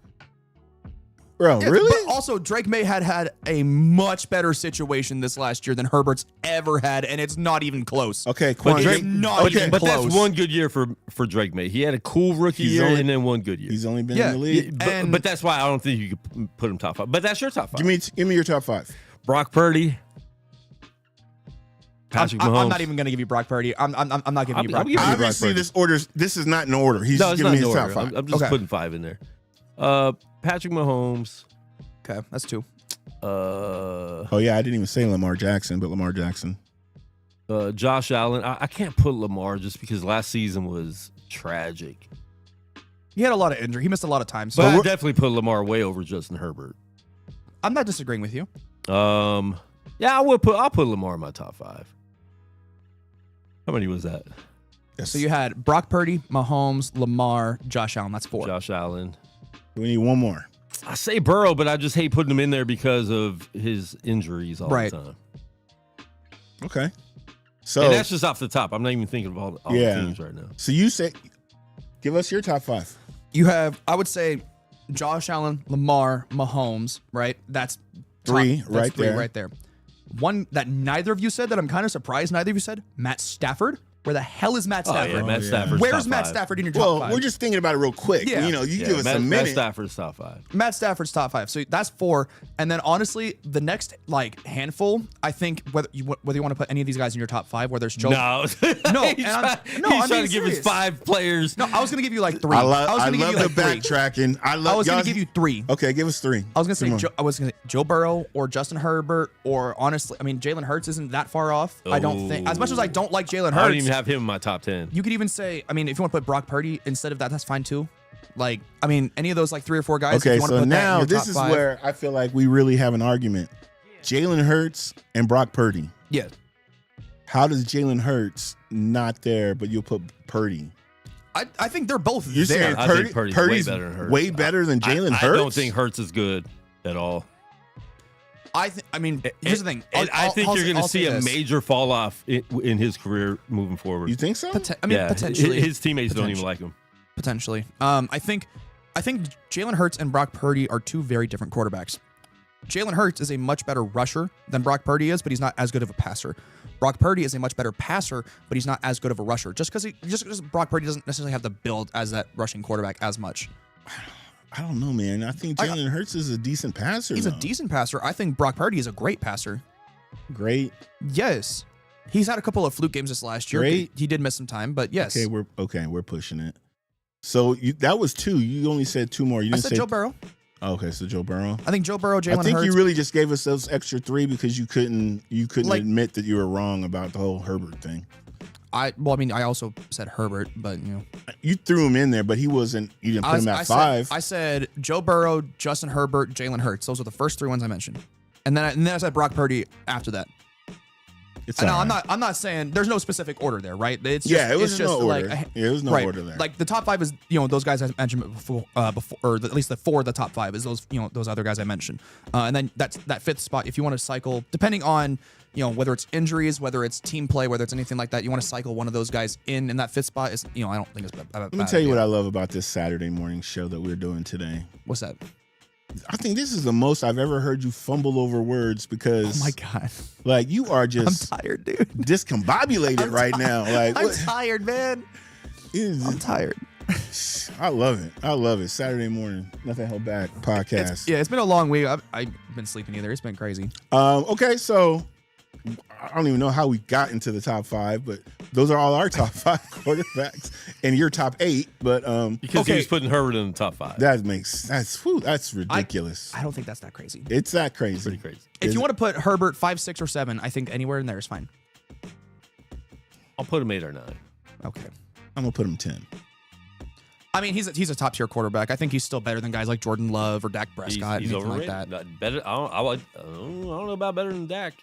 Bro, Yeah, really? But also, Drake May had a much better situation this last year than Herbert's ever had, and it's not even close. Okay, Quan, Drake- Drake, not even But close. that's one good year for Drake May. He had a cool rookie He's year only- and then one good year. he's only been Yeah. in the league. But that's why I don't think you could put him top 5. But that's your top 5. Give me your top 5. Brock Purdy. Patrick Mahomes. I'm not even going to give you Brock Purdy. I'm not giving you Brock I'm giving Purdy. you Obviously, Purdy. this is not in order. He's No, it's giving not me in his order. top 5. I'm just Okay. putting 5 in there. Patrick Mahomes. Okay, that's 2. Oh, yeah, I didn't even say Lamar Jackson, but Lamar Jackson. Josh Allen. I can't put Lamar just because last season was tragic. He had a lot of injury. He missed a lot of time. But So I definitely put Lamar way over Justin Herbert. I'm not disagreeing with you. Yeah, I'll put Lamar in my top 5. How many was that? Yes. So you had Brock Purdy, Mahomes, Lamar, Josh Allen. That's 4. Josh Allen. We need one more. I say Burrow, but I just hate putting him in there because of his injuries all Right. the time. Okay. So, And that's just off the top. I'm not even thinking of all the teams right now. so you say, give us your top 5. You have, I would say, Josh Allen, Lamar, Mahomes, right? That's 3 that's right 3 there. right there. One that neither of you said that I'm kind of surprised neither of you said, Matt Stafford. Where the hell is Matt Oh, Stafford? yeah, Matt yeah. Stafford's Where's top Matt 5. Stafford in your top Well, 5? we're just thinking about it real quick. Yeah. You know, you give us a Matt minute. Stafford's top 5. Matt Stafford's top 5. So that's 4. And then honestly, the next handful, I think whether you want to put any of these guys in your top 5, whether it's Joe. No. No, he's and I'm he's being trying to give us serious. 5 players. No, I was gonna give you like 3. I was love gonna give you the like 3. backtracking. I was gonna give you 3. Okay, give us 3. I was gonna say Come on. Joe Burrow or Justin Herbert or honestly, I mean Jalen Hurts isn't that far off. I don't think, as much as I don't like Jalen I don't Hurts, even have him in my top 10. you could even say, I mean, if you want to put Brock Purdy instead of that, that's fine too. Like, I mean, any of those like 3 or 4 guys. if Okay, you want to so put that in now your this top is 5. where I feel like we really have an argument. Jalen Hurts and Brock Purdy. Yeah, How does Jalen Hurts not there, but you'll put Purdy? I think they're both You're there. saying I think Purdy's way better than Hurts. way better than Jalen Hurts? I don't think Hurts is good at all. I mean, here's the thing. And I think you're going to see a major fall off in his career moving forward. You think so? Potentially. His teammates don't even like him. Potentially. I think Jalen Hurts and Brock Purdy are 2 very different quarterbacks. Jalen Hurts is a much better rusher than Brock Purdy is, but he's not as good of a passer. Brock Purdy is a much better passer, but he's not as good of a rusher. Just because Brock Purdy doesn't necessarily have the build as that rushing quarterback as much. I don't know, man. I think Jalen Hurts is a decent passer. He's though. a decent passer. I think Brock Purdy is a great passer. Great. Yes. He's had a couple of fluke games this last year. Great. He did miss some time, but yes. Okay, we're pushing it. So that was 2. You only said 2 more. You I didn't said say Joe Burrow. Okay, so Joe Burrow. I think Joe Burrow, Jalen Hurts. I think you really just gave us those extra 3 because you couldn't Like- admit that you were wrong about the whole Herbert thing. I also said Herbert, but you know. You threw him in there, but he wasn't. You didn't put him at 5. I said Joe Burrow, Justin Herbert, Jalen Hurts. Those are the first 3 ones I mentioned, and then I said Brock Purdy after that. It's No, all right. I'm not saying there's no specific order there, right? It's just, Yeah, it was it's no just order. like Yeah, it was no right. order there. Like the top 5 is those guys I mentioned before, or at least the 4 of the top 5 is those those other guys I mentioned, and then that 5th spot. If you want to cycle, depending on whether it's injuries, whether it's team play, whether it's anything like that, you want to cycle one of those guys in that 5th spot. Is I don't think it's. Let me tell you what I love about this Saturday morning show that we're doing today. What's that? I think this is the most I've ever heard you fumble over words because, Oh my god, like you are just I'm tired, dude. discombobulated right now. Like I'm what? tired, man. I'm tired. I love it. I love it. Saturday morning, nothing held back podcast. It's been a long week. I've been sleeping either. It's been crazy. Okay, so I don't even know how we got into the top 5, but those are all our top 5 quarterbacks and your top 8. But Because he was putting Herbert in the top 5. that's ridiculous. I don't think that's that crazy. It's that crazy. Pretty crazy. If you want to put Herbert 5, 6, or 7, I think anywhere in there is fine. I'll put him 8 or 9. Okay. I'm gonna put him 10. I mean, he's a top tier quarterback. I think he's still better than guys like Jordan Love or Dak Prescott. He's anything overrated. like that. Better. I don't know about better than Dak.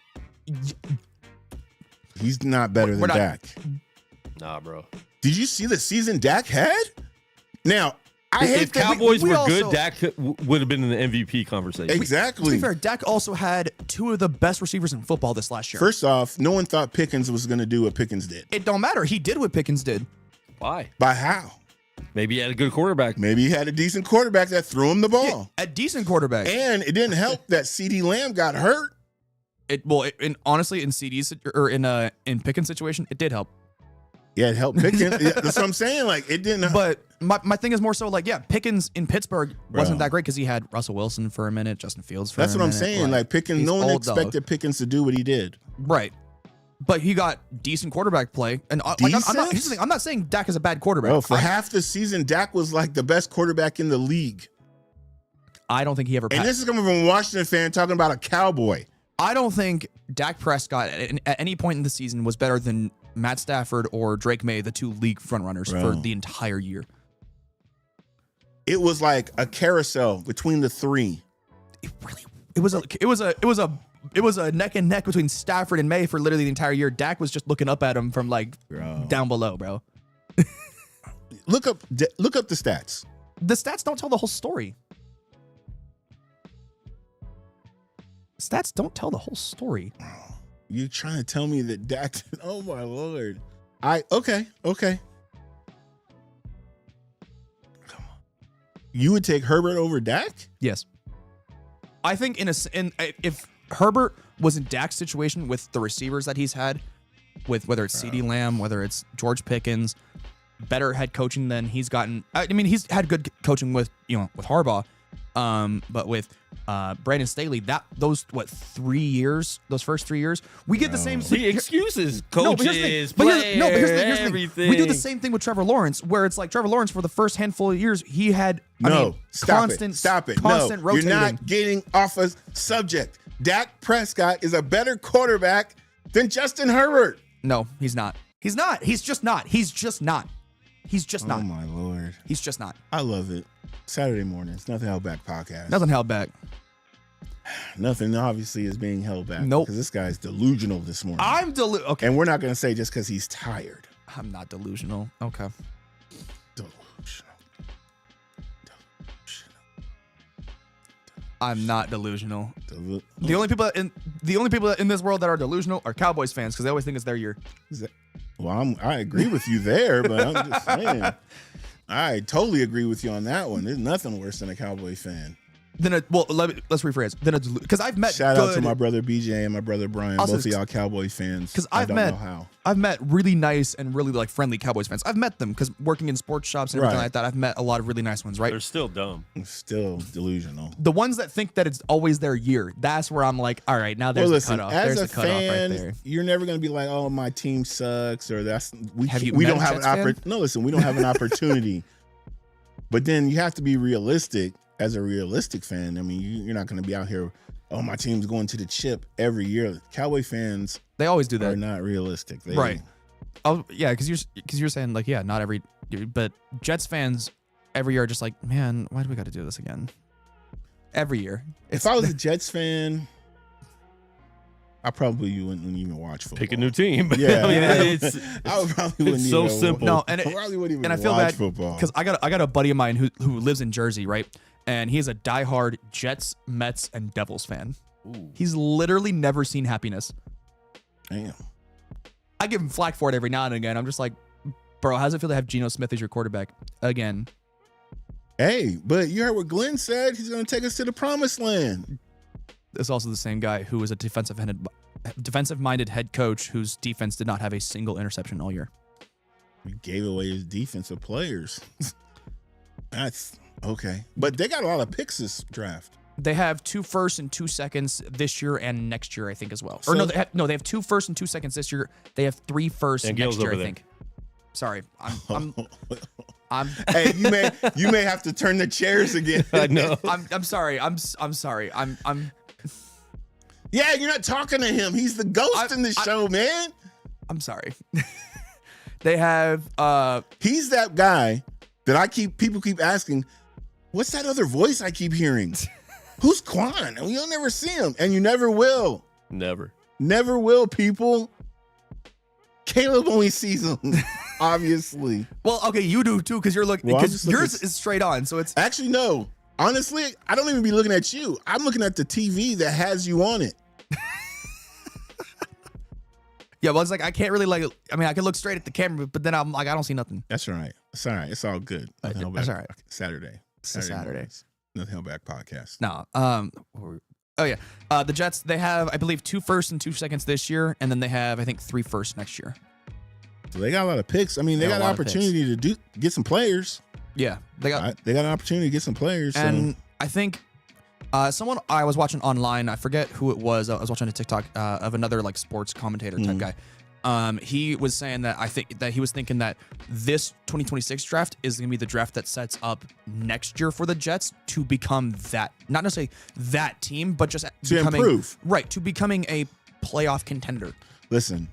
He's not better We're than not- Dak. Nah, bro. Did you see the season Dak had? Now, I hate if that Cowboys we were also- good, Dak would have been in the MVP conversation. Exactly. To be fair, Dak also had two of the best receivers in football this last year. First off, no one thought Pickens was going to do what Pickens did. It don't matter. He did what Pickens did. Why? By how? Maybe he had a good quarterback. Maybe he had a decent quarterback that threw him the ball. A decent quarterback. And it didn't help that CeeDee Lamb got hurt. Honestly, in CD's or in Pickens' situation, it did help. Yeah, it helped Pickens. That's what I'm saying. Like, it didn't. But my thing is more so like, yeah, Pickens in Pittsburgh wasn't Bro. that great because he had Russell Wilson for a minute, Justin Fields for That's a what I'm minute. saying. Like Pickens, he's no one old dog. expected Pickens to do what he did. Right. But he got decent quarterback play. And like, I'm not, here's the thing, I'm not saying Dak is a bad quarterback. Bro, for half the season, Dak was like the best quarterback in the league. I don't think he ever And this is coming from a Washington fan talking about a Cowboy. I don't think Dak Prescott at any point in the season was better than Matt Stafford or Drake May, the two league frontrunners for the entire year. It was like a carousel between the three. It was a neck and neck between Stafford and May for literally the entire year. Dak was just looking up at him from like down below, bro. Look up the stats. The stats don't tell the whole story. Stats don't tell the whole story. You trying to tell me that Dak? Oh my Lord! Okay. Come on. You would take Herbert over Dak? Yes, I think if Herbert was in Dak's situation with the receivers that he's had, with whether it's CeeDee Lamb, whether it's George Pickens, better head coaching than he's gotten. I mean, he's had good coaching with Harbaugh, but with Brandon Staley, those first 3 years, we get the same. See, excuses, coaches, But here's the thing. everything. We do the same thing with Trevor Lawrence, where it's like Trevor Lawrence for the first handful of years, he had Stop it. constant No, rotating. you're not getting off a subject. Dak Prescott is a better quarterback than Justin Herbert. No, he's not. He's not. He's just not. He's just not. He's just not. Oh my Lord. He's just not. I love it. Saturday mornings, Nothing Held Back podcast. Nothing held back. Nothing obviously is being held back. Nope. Because this guy's delusional this morning. I'm delusional. Okay. And we're not going to say just because he's tired. I'm not delusional. Okay. Delusional. I'm not delusional. Delu- The only people in this world that are delusional are Cowboys fans because they always think it's their year. Well, I agree with you there, but I'm just saying. I totally agree with you on that one. There's nothing worse than a Cowboy fan. Let's rephrase. Because I've met Shout out to my brother BJ and my brother Brian, Also, both of y'all Cowboy fans. Because I don't know how. I've met really nice and really like friendly Cowboys fans. I've met them because working in sports shops and everything Right. like that. I've met a lot of really nice ones. Right. They're still dumb. I'm still delusional. The ones that think that it's always their year. That's where I'm like, all right, now there's Well, the listen, cutoff. as There's a the cutoff fan, right there. you're never going to be like, "Oh, my team sucks," or "That's we Have you we met don't a have Jets an fan? opportunity." No, listen, we don't have an opportunity. But then you have to be realistic as a realistic fan. I mean, you're not going to be out here, "Oh, my team's going to the chip every year." Cowboy fans They always do are that. not realistic. Right. Oh yeah, because you're saying like, yeah, not every, but Jets fans every year are just like, man, why do we got to do this again? Every year. If I was a Jets fan, I probably wouldn't even watch football. Pick a new team. Yeah, it's I would probably wouldn't. so even simple. No, and I probably wouldn't even and I feel watch bad football because I got a buddy of mine who lives in Jersey, right? And he is a diehard Jets, Mets, and Devils fan. Ooh. He's literally never seen happiness. Damn. I give him flack for it every now and again. I'm just like, bro, how does it feel to have Geno Smith as your quarterback again? Hey, but you heard what Glenn said. He's going to take us to the promised land. It's also the same guy who was a defensive-minded head coach whose defense did not have a single interception all year. He gave away his defensive players. That's okay. But they got a lot of picks this draft. They have 2 firsts and 2 seconds this year and next year, I think, as well. So- Or they have 2 firsts and 2 seconds this year. They have 3 firsts And next Gale's year, over I there. think. Sorry, I'm Hey, you may have to turn the chairs again. I know. I'm sorry. I'm sorry. Yeah, you're not talking to him. He's the ghost in the show, man. I'm sorry. They have He's that guy that people keep asking, what's that other voice I keep hearing? Who's Quan? And you'll never see him. And you never will. Never. Never will, people. Caleb only sees him. Obviously. Well, okay, you do too, because you're looking. Well, I'm Because just yours looking- is straight on, so it's. Actually, no. Honestly, I don't even be looking at you. I'm looking at the TV that has you on it. Yeah, well, it's like I can't really like. I mean, I can look straight at the camera, but then I'm like, I don't see nothing. That's all right. It's all right. It's all good. Nothing Held That's Back. all right. Saturday. It's a Saturday. mornings. Nothing Held Back podcast. No. Oh yeah. The Jets. They have, I believe, 2 firsts and 2 seconds this year, and then they have, I think, 3 firsts next year. So they got a lot of picks. I mean, they got an opportunity to get some players. Yeah, they got. They got an opportunity to get some players. And I think someone I was watching online, I forget who it was. I was watching a TikTok of another like sports commentator type guy. He was saying that he was thinking that this 2026 draft is going to be the draft that sets up next year for the Jets to become that, not necessarily that team, but just to improve. Right, to becoming a playoff contender. Listen,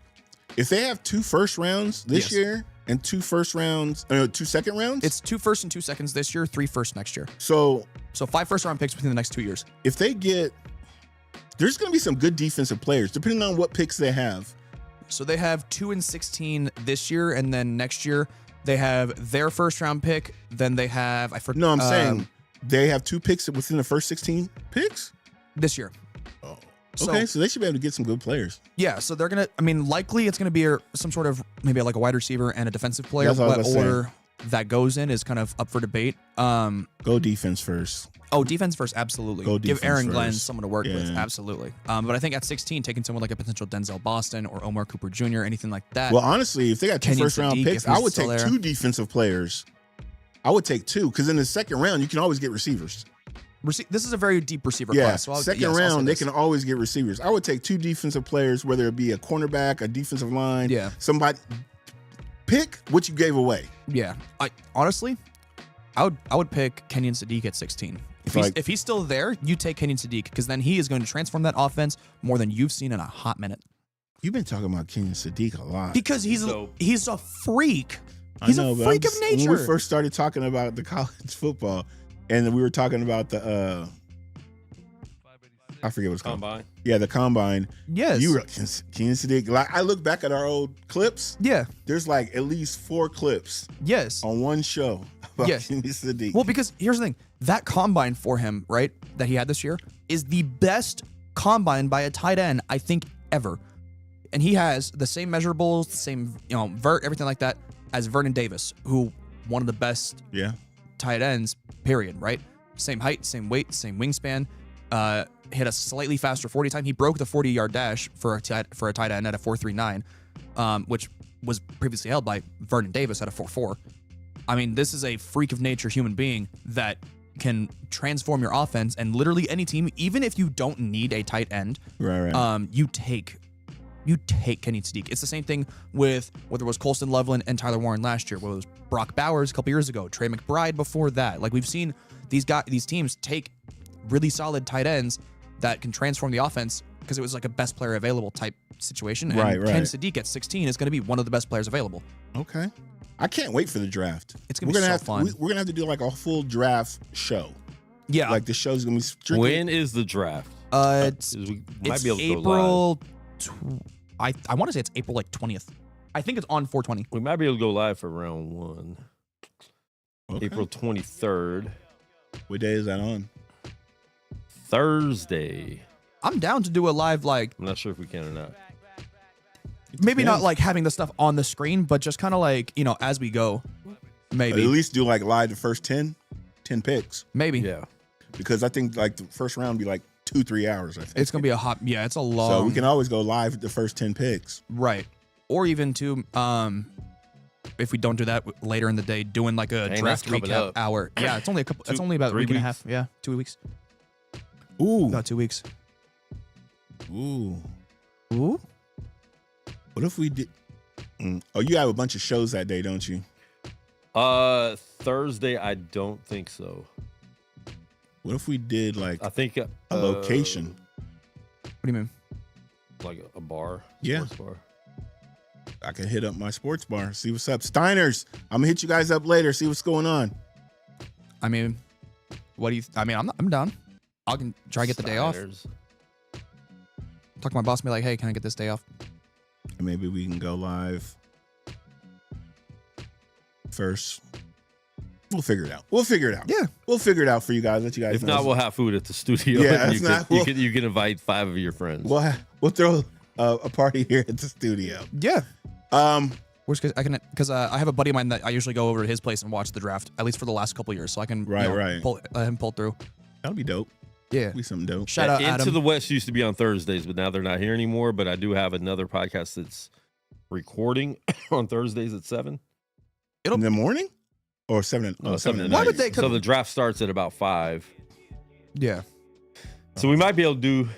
if they have 2 first rounds this year and 2 second rounds, It's 2 firsts and 2 seconds this year, 3 firsts next year. So 5 first round picks within the next 2 years. if they get, there's going to be some good defensive players depending on what picks they have. So they have 2 and 16 this year, and then next year they have their first round pick. Then they have No, I'm saying they have 2 picks within the first 16 picks this year. Oh, okay. So they should be able to get some good players. Yeah, so they're gonna. I mean, likely it's gonna be some sort of maybe like a wide receiver and a defensive player. That's what I was What gonna order that goes in is kind of up for debate. Go defense first. Oh, defense first, absolutely. Go Give defense Aaron Glenn first. someone to work with, Yeah. absolutely. But I think at 16, taking someone like a potential Denzel Boston or Omar Cooper Jr., anything like that. Well, honestly, if they got 2 Kenyon first round Sadiq, picks, if he's I would still take there. 2 defensive players. I would take 2 because in the second round you can always get receivers. This is a very deep receiver Yeah, class. So second I'll say round they this. can always get receivers. I would take 2 defensive players, whether it be a cornerback, a defensive line. Yeah. Somebody pick what you gave away. Yeah, honestly, I would pick Kenyon Sadiq at 16. If he's still there, you take Kenyon Sadiq because then he is going to transform that offense more than you've seen in a hot minute. You've been talking about Kenyon Sadiq a lot. Because he's a freak. I He's know, a but freak of nature. When we first started talking about the college football, and we were talking about the I forget what it's called. Combine. Yeah, the combine. Yes. You were Kenyon Sadiq. Like I look back at our old clips. Yeah. There's like at least 4 clips Yes. on one show about Yes. Kenyon Sadiq. Well, because here's the thing. That combine for him, right, that he had this year is the best combine by a tight end, I think, ever. And he has the same measurables, the same, vert, everything like that, as Vernon Davis, who one of the best yeah. tight ends, period, right? Same height, same weight, same wingspan. Hit a slightly faster 40 time. He broke the 40-yard dash for a tight end at a 4.39, which was previously held by Vernon Davis at a 4.4. I mean, this is a freak of nature human being that can transform your offense, and literally any team, even if you don't need a tight end, Right. you take Kenyon Sadiq. It's the same thing with whether it was Colston Loveland and Tyler Warren last year, whether it was Brock Bowers a couple years ago, Trey McBride before that. Like we've seen these teams take really solid tight ends that can transform the offense because it was like a best player available type situation. And Right. Ken Sadiq at 16 is going to be one of the best players available. Okay. I can't wait for the draft. It's gonna be so fun. We're gonna have to do like a full draft show. Yeah. Like the show's gonna be strictly. When is the draft? We might it's be able to go April. I want to say it's April like 20th. I think it's on 420. We might be able to go live for round 1. Okay. April 23rd. What day is that on? Thursday. I'm down to do a live, like I'm not sure if we can or not. maybe not depends. like having the stuff on the screen, but just kind of like as we go. Maybe. At least do like live the first 10 picks. Maybe. Yeah. Because I think like the first round be like 2-3 hours. I think It's gonna be it's a long. So we can always go live the first 10 picks. right, or even to if we don't do that later in the day, doing like a Dang, draft that's coming recap up. hour. Yeah, it's only a couple. It's 2 only about a 3 week and a weeks? half. Yeah, 2 weeks. Ooh. About 2 weeks. Ooh. Ooh. What if we did? Oh, you have a bunch of shows that day, don't you? Thursday, I don't think so. What if we did like I think a location? What do you mean? like a bar. Yeah. Sports bar. I can hit up my sports bar, see what's up. Steiners, I'm gonna hit you guys up later, see what's going on. I mean, what do you? I mean, I'm down. I can try to get the day off. Steiners. Talk to my boss and be like, hey, can I get this day off? And maybe we can go live first. We'll figure it out. We'll figure it out. Yeah. We'll figure it out for you guys. Let you guys If know. not, we'll have food at the studio. Yeah, you can invite 5 of your friends. We'll throw a party here at the studio. Yeah. Because I have a buddy of mine that I usually go over to his place and watch the draft, at least for the last couple years, so I can pull him pull through. That'll be dope. Yeah. That'll be something dope. Shout out Into Adam. the West used to be on Thursdays, but now they're not here anymore. But I do have another podcast that's recording on Thursdays at 7. In the morning? Or 7 at 7 at night. night. would they So the draft starts at about 5. Yeah. So we might be able to do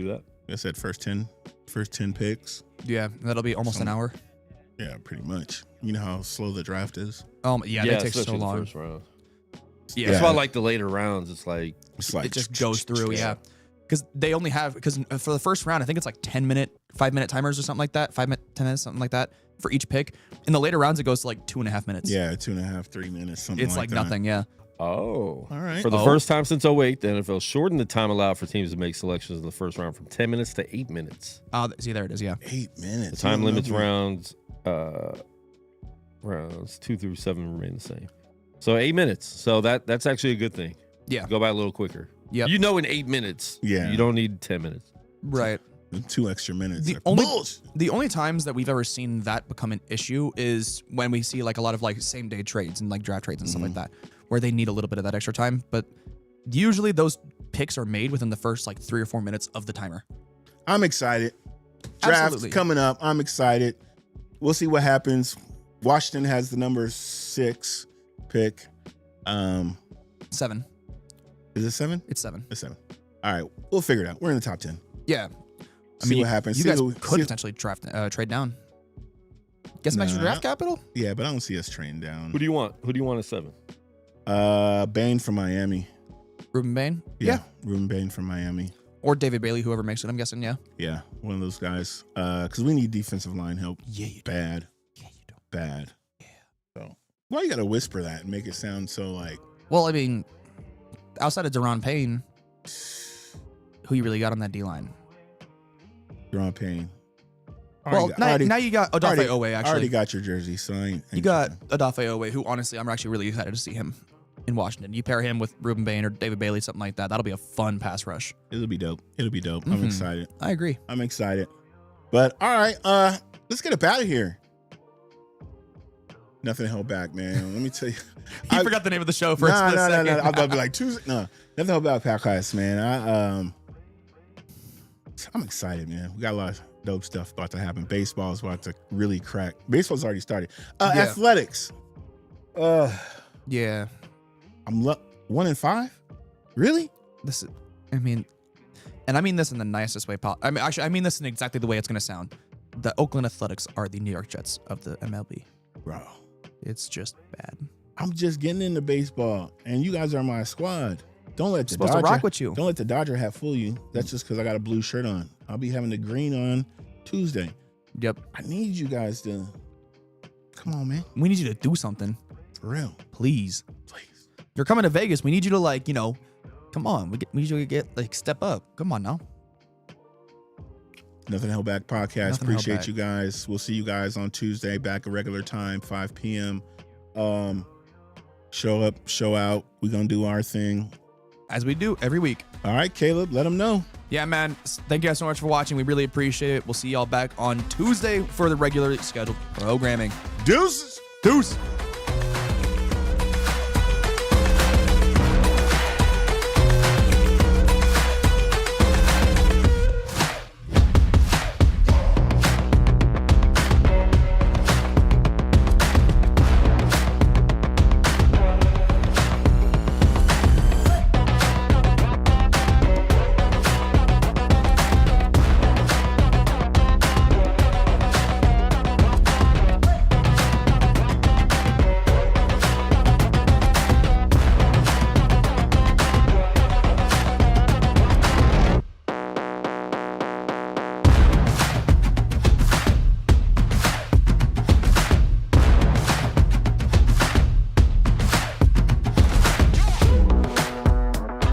that. I said first 10 picks. Yeah. That'll be almost an hour. Yeah, pretty much. You know how slow the draft is? Yeah, they take so especially the long. first round. Yeah. That's why I like the later rounds. It's like It just goes through, yeah. Because they only have, for the first round, I think it's like 5-minute timers or something like that. 5 minutes, 10 minutes, something like that for each pick. In the later rounds, it goes to like 2.5 minutes. Yeah, 2.5, 3 minutes, something It's like that. nothing, yeah. all right. For the first time since 08, the NFL shortened the time allowed for teams to make selections in the first round from 10 minutes to 8 minutes. See, there it is, yeah. 8 minutes. The time limits rounds 2 through 7 remain the same. So 8 minutes. So that's actually a good thing. Yeah. Go by a little quicker. Yep. You know, in 8 minutes, you don't need 10 minutes. Right. 2 extra minutes. The only times that we've ever seen that become an issue is when we see like a lot of like same day trades and like draft trades and stuff like that, where they need a little bit of that extra time. But usually those picks are made within the first like 3 or 4 minutes of the timer. I'm excited. Draft's coming up. I'm excited. We'll see what happens. Washington has the number 6 pick. 7. Is it 7? It's 7. It's 7. All right. We'll figure it out. We're in the top 10. Yeah. See what happens. You guys could potentially trade down. Get some extra draft capital? Yeah, but I don't see us trading down. Who do you want? Who do you want at 7? Bain from Miami. Ruben Bain? Yeah. Ruben Bain from Miami. Or David Bailey, whoever makes it, I'm guessing, yeah. Yeah, one of those guys. Because we need defensive line help. Yeah, you do. Bad. Yeah, you do. Bad. Yeah. So why you gotta whisper that and make it sound so like? Well, I mean, outside of Deron Payne, who you really got on that D line? Deron Payne. Well, now you got Odafe Owe, actually. I already got your jersey, so I ain't you got Odafe Owe, who honestly, I'm actually really excited to see him in Washington. You pair him with Ruben Bain or David Bailey, something like that. That'll be a fun pass rush. It'll be dope. I'm excited. I agree. I'm excited. But all right, let's get up out of here. Nothing held back, man. Let me tell you. I forgot the name of the show for a split second. No. I'm about to be like Tuesday. No, nothing held back podcast, man. I'm excited, man. We got a lot of dope stuff about to happen. Baseball is about to really crack. Baseball's already started. Athletics. Yeah. I'm 1-5. Really? I mean this in the nicest way possible. I mean this in exactly the way it's going to sound. The Oakland Athletics are the New York Jets of the MLB. Bro. It's just bad. I'm just getting into baseball, and you guys are my squad. Don't let the supposed Dodger to rock with you. Don't let the Dodger hat fool you. That's just because I got a blue shirt on. I'll be having the green on Tuesday. Yep. I need you guys to come on, man. We need you to do something. For real. Please. You're coming to Vegas. We need you to come on. We need you to get step up. Come on now. Nothing Held Back podcast. Nothing Held Appreciate Back. you guys. We'll see you guys on Tuesday, back at regular time, 5 p.m. Show up, show out. We're going to do our thing. As we do every week. All right, Caleb, let them know. Yeah, man. Thank you guys so much for watching. We really appreciate it. We'll see y'all back on Tuesday for the regularly scheduled programming. Deuces. Deuce.